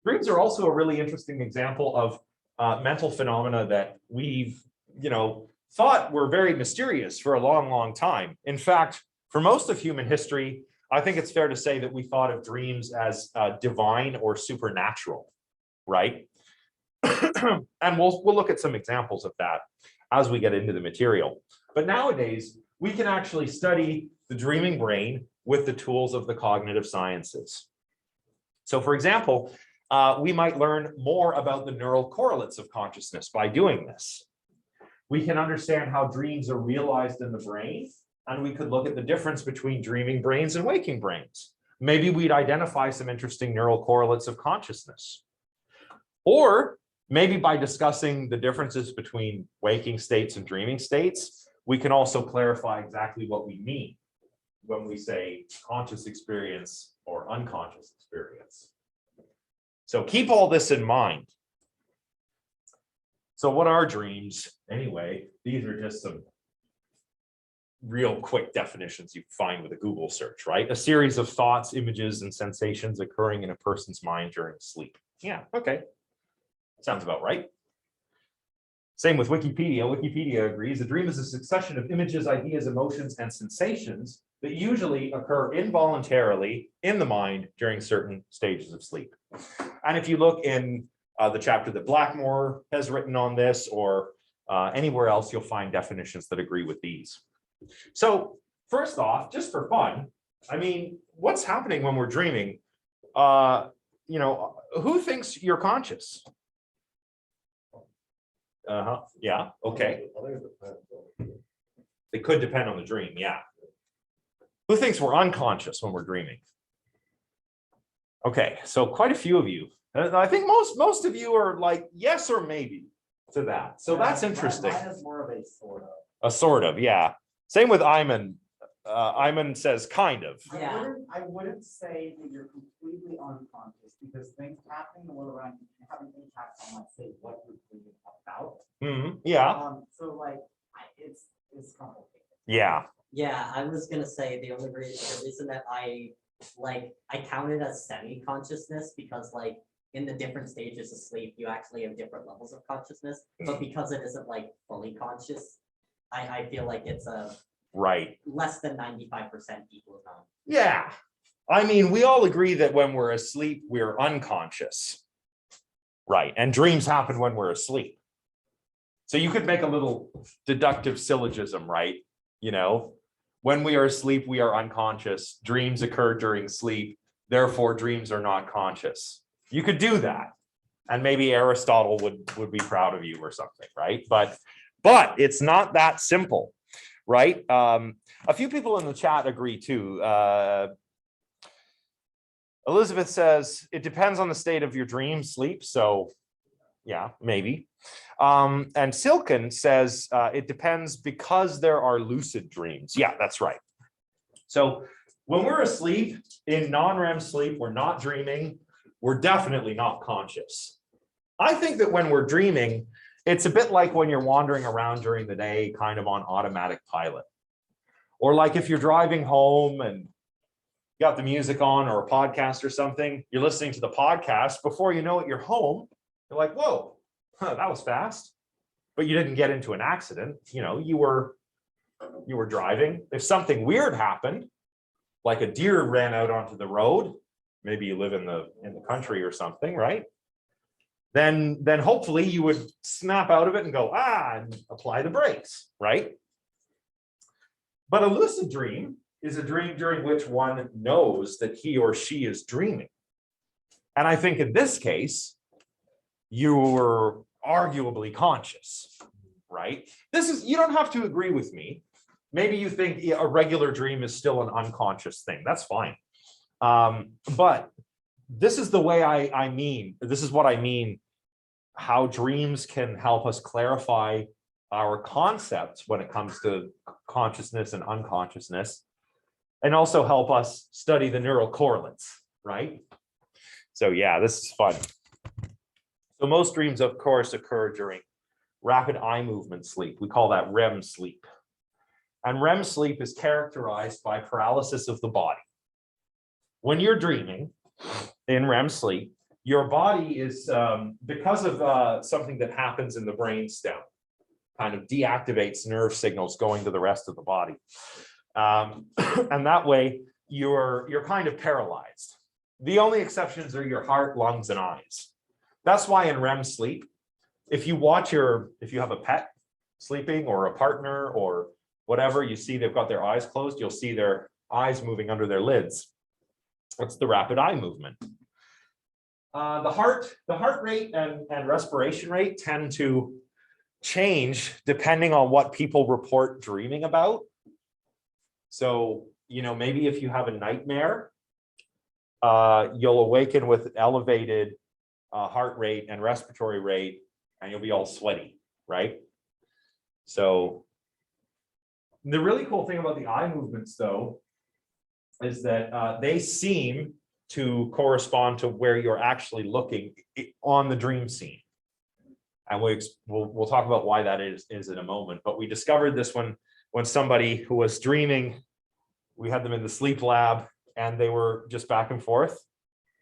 Dreams are also a really interesting example of mental phenomena that we've, thought were very mysterious for a long, long time. In fact, for most of human history, I think it's fair to say that we thought of dreams as divine or supernatural, right? And we'll look at some examples of that as we get into the material. But nowadays, we can actually study the dreaming brain with the tools of the cognitive sciences. So for example, we might learn more about the neural correlates of consciousness by doing this. We can understand how dreams are realized in the brain, and we could look at the difference between dreaming brains and waking brains. Maybe we'd identify some interesting neural correlates of consciousness. Or maybe by discussing the differences between waking states and dreaming states, we can also clarify exactly what we mean when we say conscious experience or unconscious experience. So keep all this in mind. So what are dreams? Anyway, these are just some real quick definitions you find with a Google search, right? A series of thoughts, images, and sensations occurring in a person's mind during sleep. Yeah, okay. Sounds about right. Same with Wikipedia. Wikipedia agrees a dream is a succession of images, ideas, emotions, and sensations that usually occur involuntarily in the mind during certain stages of sleep. And if you look in the chapter that Blackmore has written on this, or anywhere else you'll find definitions that agree with these. So first off, just for fun, I mean, what's happening when we're dreaming? You know, who thinks you're conscious? Yeah, okay. I think it depends. It could depend on the dream, yeah. Who thinks we're unconscious when we're dreaming? Okay, so quite a few of you. I think most of you are like yes or maybe to that. So that's interesting. Mine is more of a sort of. A sort of, yeah. Same with Iman. Iman says kind of. Yeah. I wouldn't say that you're completely unconscious because things happening in the world around you can have an impact on, let's say, what you're dreaming about. Yeah, So like, it's complicated. yeah. Yeah, I was gonna say the reason that I count it as semi-consciousness because like in the different stages of sleep, you actually have different levels of consciousness, but because it isn't like fully conscious, I feel like it's a Right. less than 95% equal amount. Yeah. I mean, we all agree that when we're asleep, we're unconscious. Right. And dreams happen when we're asleep. So you could make a little deductive syllogism, right? You know, when we are asleep, we are unconscious. Dreams occur during sleep. Therefore, dreams are not conscious. You could do that. And maybe Aristotle would be proud of you or something, right? But it's not that simple, right? A few people in the chat agree too. Elizabeth says, it depends on the state of your dream sleep. So yeah, maybe. And Silken says, it depends because there are lucid dreams. Yeah, that's right. So when we're asleep, in non-REM sleep, we're not dreaming. We're definitely not conscious. I think that when we're dreaming, it's a bit like when you're wandering around during the day, kind of on automatic pilot. Or like if you're driving home and you got the music on or a podcast or something, you're listening to the podcast, before you know it, you're home. You're like, whoa, that was fast. But you didn't get into an accident. You know, you were driving. If something weird happened, like a deer ran out onto the road, maybe you live in the country or something, right? Then hopefully you would snap out of it and go, and apply the brakes, right? But a lucid dream is a dream during which one knows that he or she is dreaming. And I think in this case, you were arguably conscious, right? You don't have to agree with me. Maybe you think a regular dream is still an unconscious thing. That's fine. But this is the way this is what I mean, how dreams can help us clarify our concepts when it comes to consciousness and unconsciousness, and also help us study the neural correlates, right? So yeah, this is fun. So most dreams, of course, occur during rapid eye movement sleep. We call that REM sleep. And REM sleep is characterized by paralysis of the body. When you're dreaming in REM sleep, your body is, because of something that happens in the brainstem, kind of deactivates nerve signals going to the rest of the body. And that way you're kind of paralyzed. The only exceptions are your heart, lungs, and eyes. That's why in REM sleep, if you have a pet sleeping or a partner or whatever, you see they've got their eyes closed, you'll see their eyes moving under their lids. That's the rapid eye movement. The heart rate and respiration rate tend to change depending on what people report dreaming about. So, you know, maybe if you have a nightmare, you'll awaken with elevated heart rate and respiratory rate, and you'll be all sweaty, right? So the really cool thing about the eye movements, though, is that they seem to correspond to where you're actually looking on the dream scene. And we'll talk about why that is in a moment. But we discovered this when somebody who was dreaming, we had them in the sleep lab, and they were just back and forth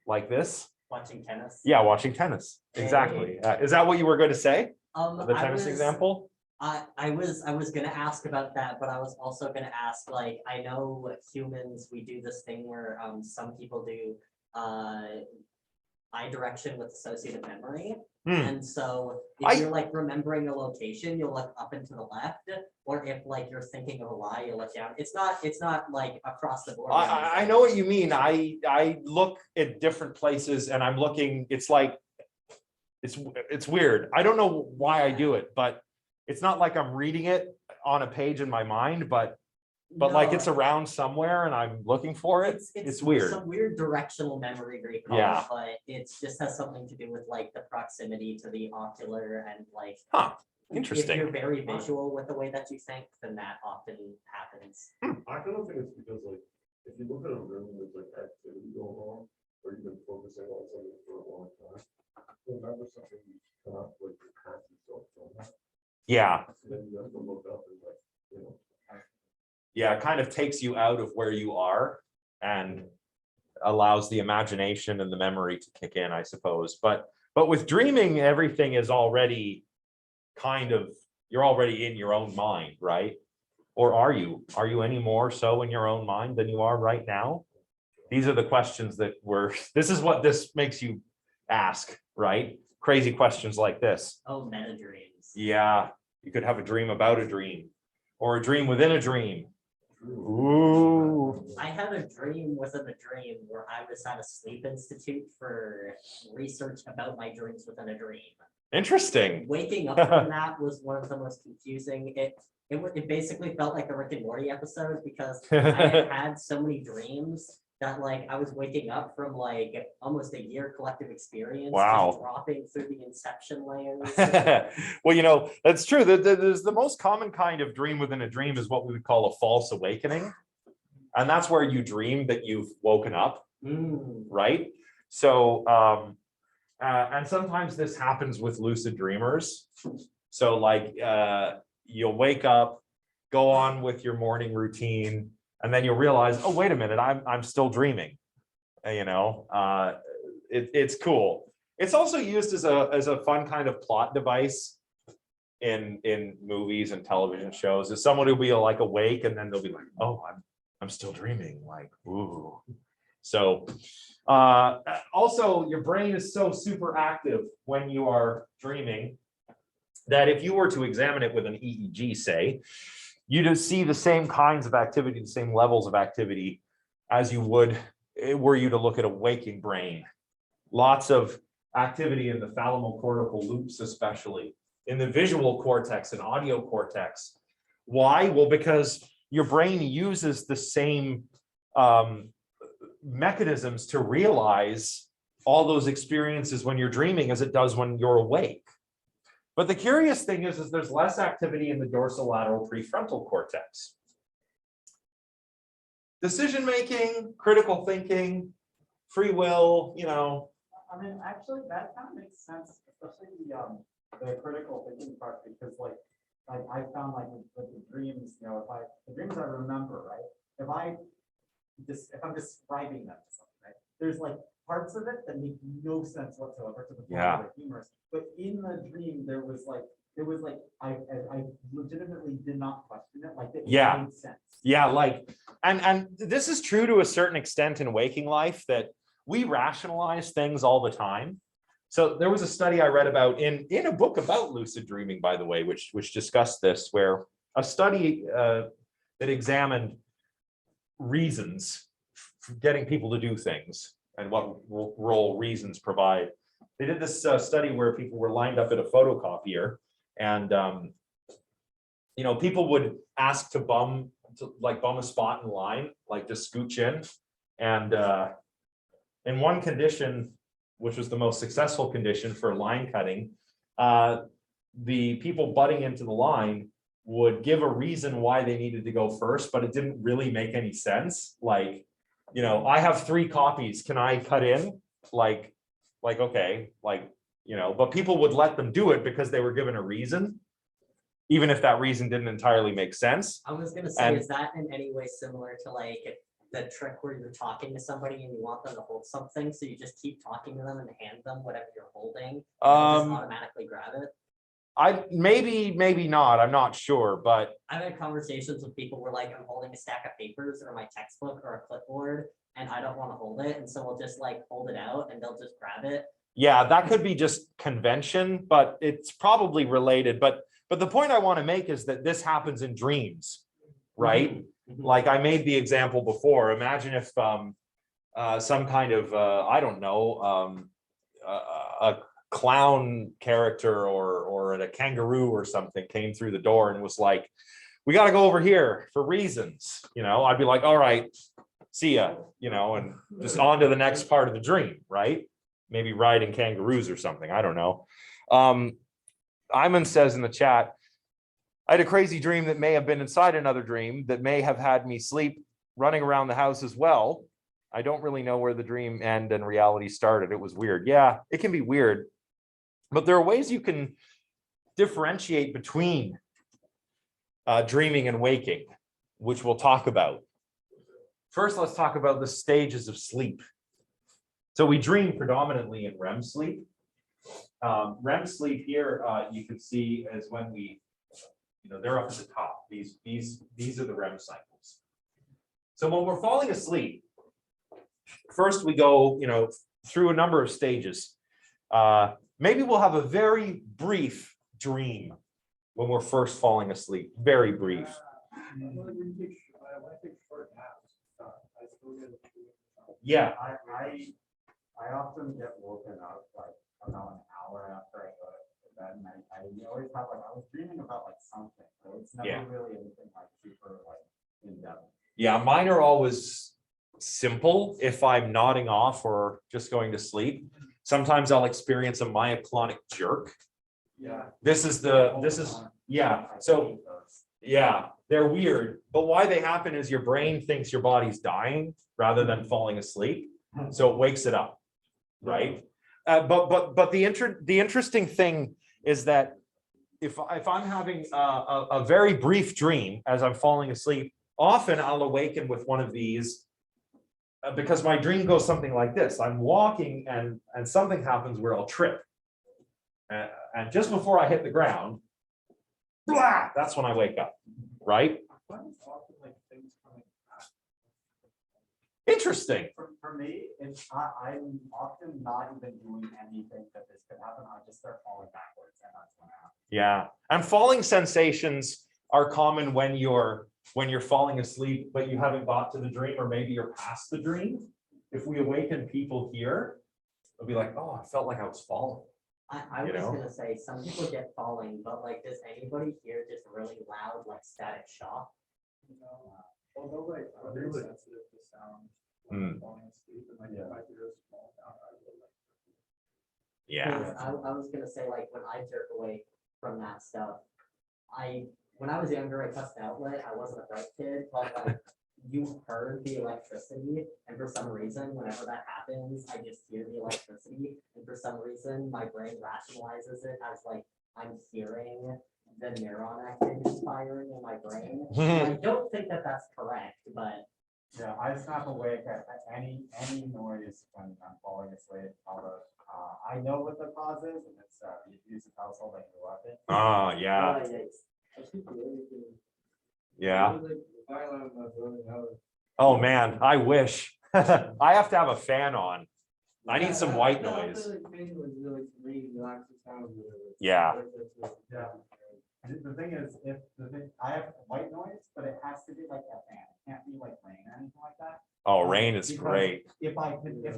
like this. Watching tennis. Yeah, watching tennis. Exactly. Is that what you were going to say? The tennis example? I was gonna ask about that, but I was also gonna ask, like, I know humans, we do this thing where some people do eye direction with associative memory. Hmm. And so if you're like remembering a location, you'll look up and to the left, or if like you're thinking of a lie, you'll look down. It's not like across the board. I know what you mean. I look at different places and I'm looking, it's like, it's weird. I don't know why I do it, but it's not like I'm reading it on a page in my mind, but like it's around somewhere and I'm looking for it. It's weird. Some weird directional memory recall, Yeah. but it just has something to do with like the proximity to the ocular and like. Huh. If Interesting. you're very visual with the way that you think, then that often happens. I kind of think it's because like, if you look at a room with like activity going on, or you've been focusing on something for a long time, remember something you cannot like catch yourself from that. Yeah. So then you have to look up and like, you know. Yeah, it kind of takes you out of where you are and allows the imagination and the memory to kick in, I suppose. But with dreaming, everything is already kind of, you're already in your own mind, right? Or are you any more so in your own mind than you are right now? These are the questions that this is what this makes you ask, right? Crazy questions like this. Oh, meta dreams. Yeah, you could have a dream about a dream or a dream within a dream. Ooh. I had a dream within a dream where I was at a sleep institute for research about my dreams within a dream. Interesting. Waking up from that was one of the most confusing. It basically felt like a Rick and Morty episode because I had so many dreams that like I was waking up from like almost a year collective experience. Wow. Just dropping through the inception layers. Well, that's true. There's the most common kind of dream within a dream is what we would call a false awakening. And that's where you dream that you've woken up, right? So, and sometimes this happens with lucid dreamers. So like you'll wake up, go on with your morning routine, and then you'll realize, oh, wait a minute, I'm still dreaming. It's cool. It's also used as a fun kind of plot device in movies and television shows. Is someone who'll be like awake and then they'll be like, oh, I'm still dreaming, like, ooh. So also your brain is so super active when you are dreaming that if you were to examine it with an EEG, say, you'd see the same kinds of activity, the same levels of activity as you would were you to look at a waking brain. Lots of activity in the thalamocortical loops, especially in the visual cortex and audio cortex. Why? Well, because your brain uses the same mechanisms to realize all those experiences when you're dreaming as it does when you're awake. But the curious thing is there's less activity in the dorsolateral prefrontal cortex. Decision-making, critical thinking, free will, I mean, actually, that kind of makes sense, especially the critical thinking part, because like I found like with the dreams, the dreams I remember, right? If I'm describing them to something, right? There's like parts of it that make no sense whatsoever to the point Yeah. where they're humorous. But in the dream, there was like I legitimately did not question it. Like it Yeah. made sense. Yeah, like, and this is true to a certain extent in waking life, that we rationalize things all the time. So there was a study I read about in a book about lucid dreaming, by the way, which discussed this, where a study that examined reasons for getting people to do things and what role reasons provide. They did this study where people were lined up at a photocopier, and people would ask to bum a spot in line, like just scooch in. And in one condition, which was the most successful condition for line cutting, the people butting into the line would give a reason why they needed to go first, but it didn't really make any sense. Like, I have 3 copies. Can I cut in? Like, okay, but people would let them do it because they were given a reason, even if that reason didn't entirely make sense. I was gonna say, is that in any way similar to like the trick where you're talking to somebody and you want them to hold something, so you just keep talking to them and hand them whatever you're holding, and just automatically grab it? Maybe not. I'm not sure, but I've had conversations with people where like I'm holding a stack of papers or my textbook or a clipboard, and I don't want to hold it, and so we'll just like hold it out and they'll just grab it. Yeah, that could be just convention, but it's probably related. But the point I want to make is that this happens in dreams, right? Like I made the example before. Imagine if some kind of I don't know, a clown character or a kangaroo or something came through the door and was like, "We got to go over here for reasons." You know, I'd be like, "All right, see ya," you know, and just on to the next part of the dream, right? Maybe riding kangaroos or something. I don't know. Iman says in the chat, I had a crazy dream that may have been inside another dream that may have had me sleep running around the house as well. I don't really know where the dream end and reality started. It was weird. Yeah, it can be weird. But there are ways you can differentiate between dreaming and waking, which we'll talk about. First, let's talk about the stages of sleep. So we dream predominantly in REM sleep. REM sleep here, you can see is when we, you know, they're up at the top. These are the REM cycles. So when we're falling asleep, first we go, you know, through a number of stages. Maybe we'll have a very brief dream when we're first falling asleep. Very brief. Yeah. I often get woken up like about an hour after I go to bed, and I always have like, I was dreaming about like something, so it's never really anything like super like in depth. Yeah, mine are always simple if I'm nodding off or just going to sleep. Sometimes I'll experience a myoclonic jerk. Yeah. So yeah, they're weird, but why they happen is your brain thinks your body's dying rather than falling asleep, so it wakes it up, right? But the interesting thing is that if I'm having a very brief dream as I'm falling asleep, often I'll awaken with one of these because my dream goes something like this. I'm walking and something happens where I'll trip. And just before I hit the ground, blah, that's when I wake up, right? Interesting. For me, it's I'm often not even doing anything that this could happen. I just start falling backwards, and that's what happens. Yeah, and falling sensations are common when you're falling asleep, but you haven't got to the dream, or maybe you're past the dream. If we awaken people here, they'll be like, "Oh, I felt like I was falling." I was gonna say, some people get falling, but like, does anybody hear just really loud, like static shock? Although like, I'm very sensitive to sound when I'm falling asleep, and like, if I hear a small sound, I will like. Yeah. I was gonna say, like, when I jerk awake from that stuff, when I was younger, I cussed outlet. I wasn't a bright kid, but like, you heard the electricity, and for some reason, whenever that happens, I just hear the electricity, and for some reason, my brain rationalizes it as like, I'm hearing the neuron activity firing in my brain. And I don't think that that's correct, but yeah, I snap awake at any noise when I'm falling asleep. I know what the cause is, and it's the abusive household I grew up in. Oh, yeah. Yeah. Oh, man, I wish. I have to have a fan on. I need some white noise. Yeah. Yeah. The thing is, I have white noise, but it has to be like a fan. It can't be like rain or anything like that. Oh, rain is Because great. If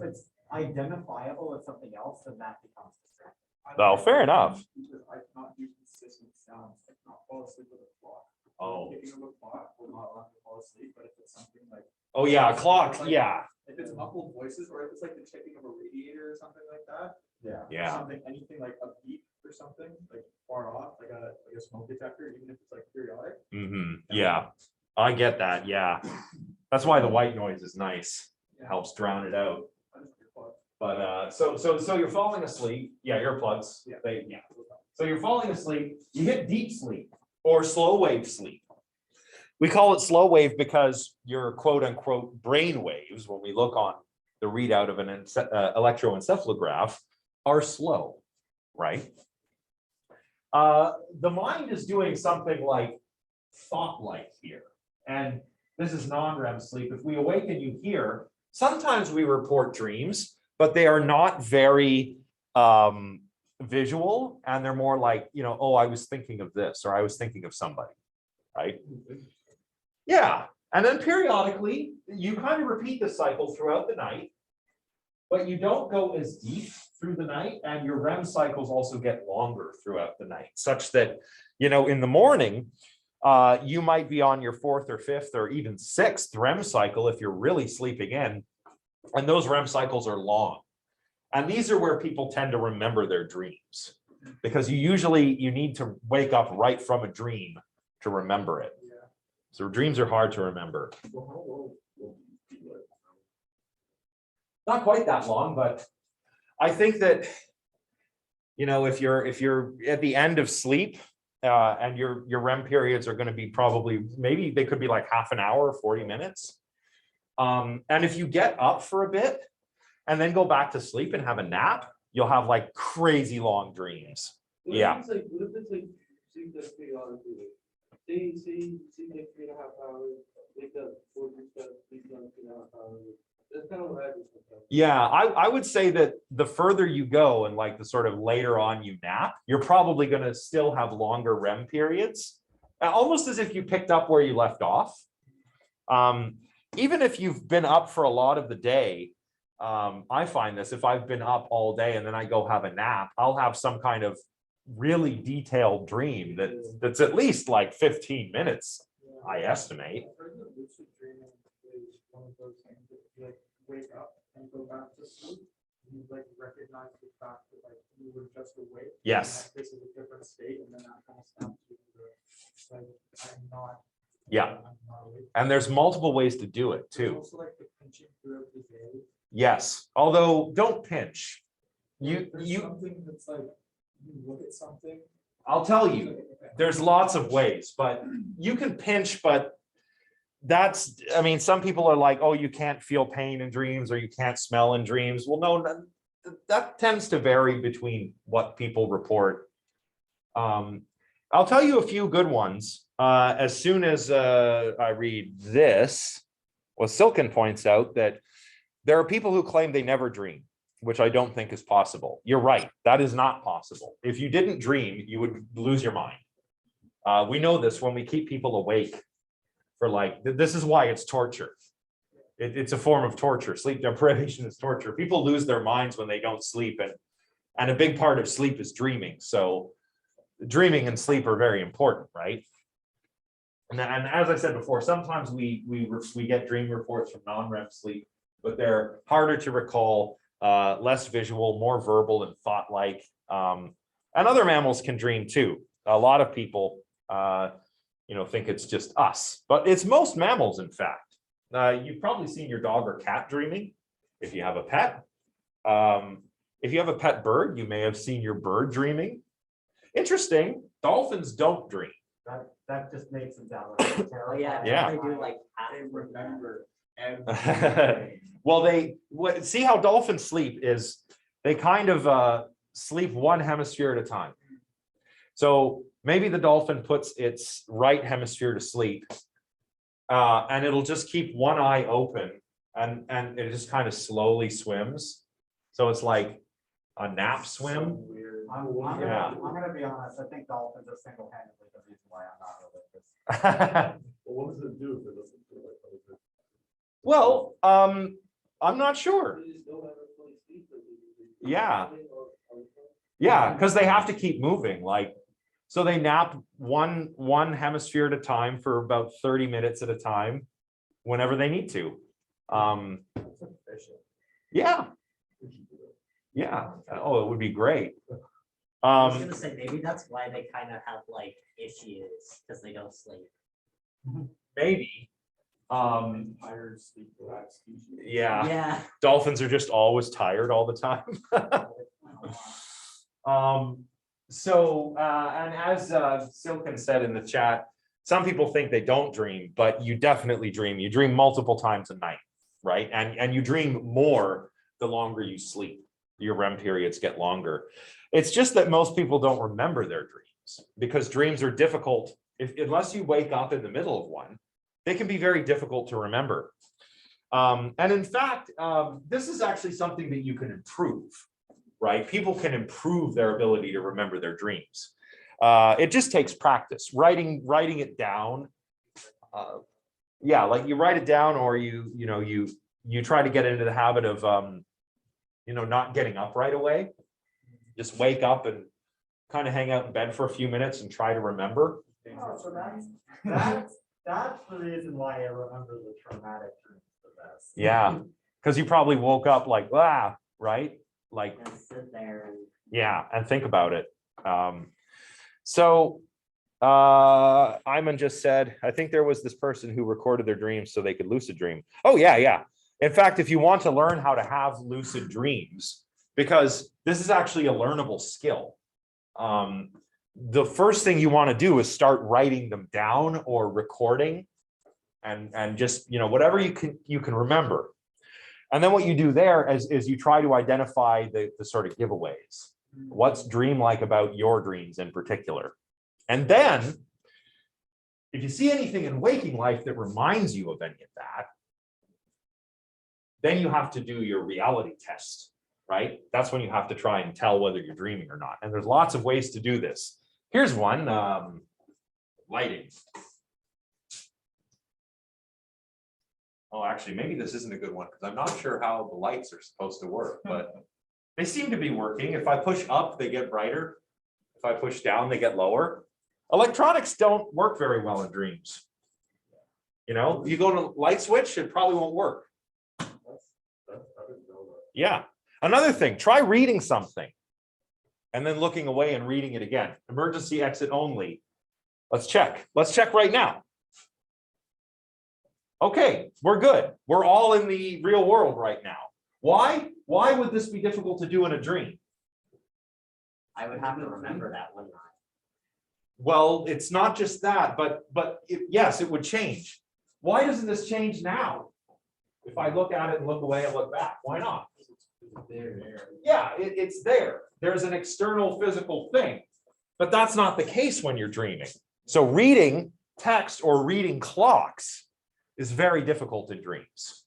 it's identifiable as something else, then that becomes distracting. Oh, fair enough. Because I cannot do consistent sounds. I cannot fall asleep with a clock. Oh. Picking up a clock will not allow me to fall asleep, but if it's something like. Oh, yeah, a clock. Yeah. If it's muffled voices, or if it's like the ticking of a radiator or something like that. Yeah. Yeah. Something, anything like a beep or something, like far off, like a smoke detector, even if it's like periodic. Yeah, I get that. Yeah. That's why the white noise is nice. It helps drown it out. But so you're falling asleep. Yeah, earplugs. Yeah. So you're falling asleep. You hit deep sleep or slow wave sleep. We call it slow wave because your quote unquote brain waves, when we look on the readout of an electroencephalograph, are slow, right? The mind is doing something like thought-like here. And this is non-REM sleep. If we awaken you here, sometimes we report dreams, but they are not very visual, and they're more like, you know, oh, I was thinking of this, or I was thinking of somebody, right? Yeah, and then periodically you kind of repeat the cycle throughout the night, but you don't go as deep through the night, and your REM cycles also get longer throughout the night, such that, you know, in the morning, you might be on your 4th or 5th or even 6th REM cycle if you're really sleeping in, and those REM cycles are long. And these are where people tend to remember their dreams, because you need to wake up right from a dream to remember it. Yeah. So dreams are hard to remember. Well, how long will you be like? Not quite that long, but I think that, you know, if you're at the end of sleep, and your REM periods are going to be probably, maybe they could be like half an hour, 40 minutes. And if you get up for a bit and then go back to sleep and have a nap, you'll have like crazy long dreams. Yeah. What if it's like, see that periodically, say like 3.5 hours, wake up 4 steps, sleep down 3.5 hours. That's kind of what I do sometimes. Yeah, I would say that the further you go and like the sort of later on you nap, you're probably going to still have longer REM periods, almost as if you picked up where you left off. Even if you've been up for a lot of the day, I find this, if I've been up all day and then I go have a nap, I'll have some kind of really detailed dream that's at least like 15 minutes, I estimate. I've heard that lucid dreaming is one of those things that you like wake up and go back to sleep. You like recognize the fact that like you were just awake. Yes. And that this is a different state, and then that kind of snaps you into like I'm not. Yeah. I'm not awake. And there's multiple ways to do it There's too. also like the pinching throughout the day. Yes, although don't pinch. There's You something that's like you look at something. I'll tell you, there's lots of ways, but you can pinch, but that's, I mean, some people are like, oh, you can't feel pain in dreams, or you can't smell in dreams. Well, no, that tends to vary between what people report. I'll tell you a few good ones. As soon as I read this, well, Silken points out that there are people who claim they never dream, which I don't think is possible. You're right, that is not possible. If you didn't dream, you would lose your mind. We know this when we keep people awake for like, this is why it's torture. It's a form of torture. Sleep deprivation is torture. People lose their minds when they don't sleep, and a big part of sleep is dreaming. So dreaming and sleep are very important, right? And as I said before, sometimes we get dream reports from non-REM sleep, but they're harder to recall, less visual, more verbal and thought-like. And other mammals can dream too. A lot of people, think it's just us, but it's most mammals, in fact. You've probably seen your dog or cat dreaming if you have a pet. If you have a pet bird, you may have seen your bird dreaming. Interesting, dolphins don't dream. That just makes them down. Oh, yeah. Yeah. They do like I remember. Well, see how dolphins sleep is they kind of sleep one hemisphere at a time. So maybe the dolphin puts its right hemisphere to sleep, and it'll just keep one eye open, and it just kind of slowly swims. So it's like a nap swim. Weird. I'm Yeah. gonna be honest, I think dolphins are single-handedly the reason why I'm not religious. But what does it do if it doesn't feel like other people? Well, I'm not sure. They just don't have a fully sleep, or they- Yeah. Yeah, because they have to keep moving. Like, so they nap one hemisphere at a time for about 30 minutes at a time, whenever they need to. Yeah. Yeah. Oh, it would be great. I was gonna say, maybe that's why they kind of have like issues, because they don't sleep. Maybe. Tired, sleep, relaxed species. Yeah. Yeah. Dolphins are just always tired all the time. And as Silken said in the chat, some people think they don't dream, but you definitely dream. You dream multiple times a night, right? And you dream more the longer you sleep. Your REM periods get longer. It's just that most people don't remember their dreams, because dreams are difficult. Unless you wake up in the middle of one, they can be very difficult to remember. And in fact, this is actually something that you can improve, right? People can improve their ability to remember their dreams. It just takes practice, writing it down. Yeah, like you write it down, or you try to get into the habit of not getting up right away. Just wake up and kind of hang out in bed for a few minutes and try to remember. Oh, so that's the reason why I remember the traumatic dreams the best. Yeah, because you probably woke up like, right? Like, And sit there and. yeah, and think about it. So Iman just said, I think there was this person who recorded their dreams so they could lucid dream. Oh, yeah. In fact, if you want to learn how to have lucid dreams, because this is actually a learnable skill, the first thing you want to do is start writing them down or recording, and just whatever you can remember. And then what you do there is you try to identify the sort of giveaways. What's dream-like about your dreams in particular? And then if you see anything in waking life that reminds you of any of that, then you have to do your reality test, right? That's when you have to try and tell whether you're dreaming or not. And there's lots of ways to do this. Here's one, lighting. Oh, actually, maybe this isn't a good one because I'm not sure how the lights are supposed to work, but they seem to be working. If I push up, they get brighter. If I push down, they get lower. Electronics don't work very well in dreams. You go to light switch, it probably won't work. I didn't know that. Yeah. Another thing, try reading something and then looking away and reading it again. Emergency exit only. Let's check. Let's check right now. Okay, we're good. We're all in the real world right now. Why? Why would this be difficult to do in a dream? I would have to remember that, wouldn't I? Well, it's not just that, but yes, it would change. Why doesn't this change now? If I look at it and look away and look back, why not? Yeah, it's there. There's an external physical thing, but that's not the case when you're dreaming. So reading text or reading clocks is very difficult in dreams.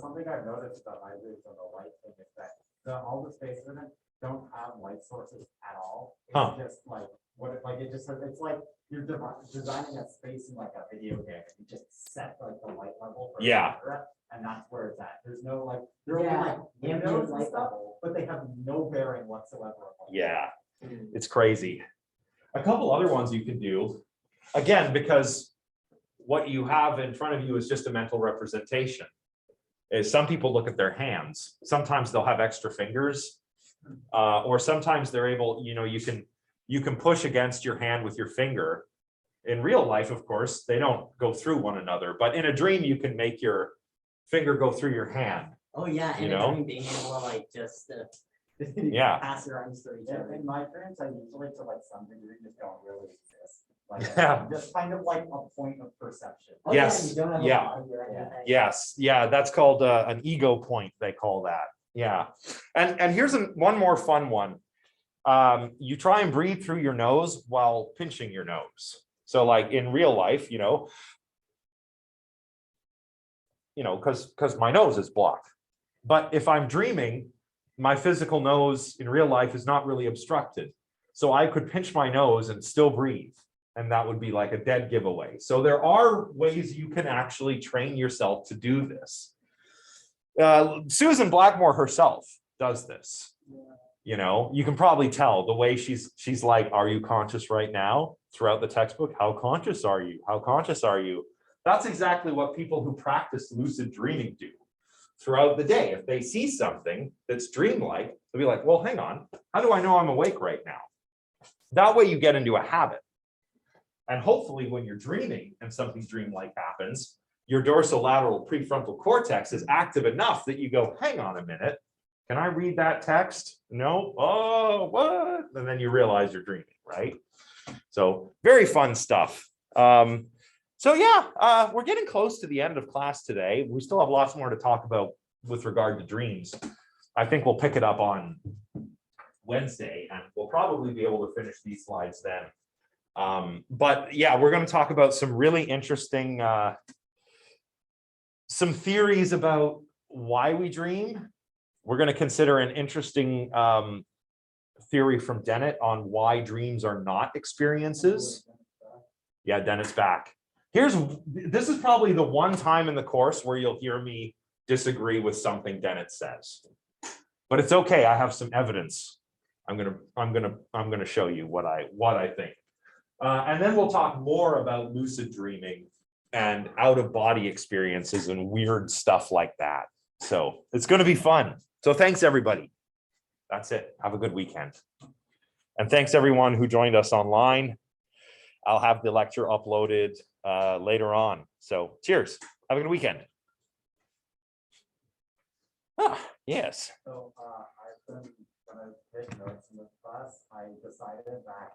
Something I've noticed about my dreams on the light thing is that all the spaces in it don't have light sources at all. It's just like it's like you're designing a space in like a video game, and you just set like the light level for camera, and that's where it's at. There's no like windows and stuff, but they have no bearing whatsoever. Yeah, it's crazy. A couple other ones you can do, again, because what you have in front of you is just a mental representation. Is some people look at their hands. Sometimes they'll have extra fingers, or sometimes they're able, you can push against your hand with your finger. In real life, of course, they don't go through one another, but in a dream, you can make your finger go through your hand. Oh yeah, and dream being able to like just pass your arms through each other. In my dreams, I usually to like some degree just don't really exist. Yeah. Just kind of like a point of perception. Oh, Yes. Yeah, you don't have Yeah. a body or anything. Yes, yeah, that's called an ego point, they call that. Yeah. And here's one more fun one. You try and breathe through your nose while pinching your nose. So like in real life, because my nose is blocked. But if I'm dreaming, my physical nose in real life is not really obstructed. So I could pinch my nose and still breathe. And that would be like a dead giveaway. So there are ways you can actually train yourself to do this. Susan Blackmore herself does this. You can probably tell the way she's like, are you conscious right now? Throughout the textbook, how conscious are you? How conscious are you? That's exactly what people who practice lucid dreaming do throughout the day. If they see something that's dreamlike, they'll be like, well, hang on, how do I know I'm awake right now? That way you get into a habit. And hopefully when you're dreaming and something dreamlike happens, your dorsolateral prefrontal cortex is active enough that you go, hang on a minute, can I read that text? No, oh, what? And then you realize you're dreaming, right? So very fun stuff. So yeah, we're getting close to the end of class today. We still have lots more to talk about with regard to dreams. I think we'll pick it up on Wednesday, and we'll probably be able to finish these slides then. But yeah, we're going to talk about some really interesting some theories about why we dream. We're going to consider an interesting theory from Dennett on why dreams are not experiences. Yeah, Dennett's back. This is probably the one time in the course where you'll hear me disagree with something Dennett says. But it's okay. I have some evidence. I'm gonna show you what I think. And then we'll talk more about lucid dreaming and out-of-body experiences and weird stuff like that. So it's going to be fun. So thanks, everybody. That's it. Have a good weekend. And thanks, everyone who joined us online. I'll have the lecture uploaded later on. So cheers. Have a good weekend. Ah, yes. So, I've been, when I take notes in this class, I decided back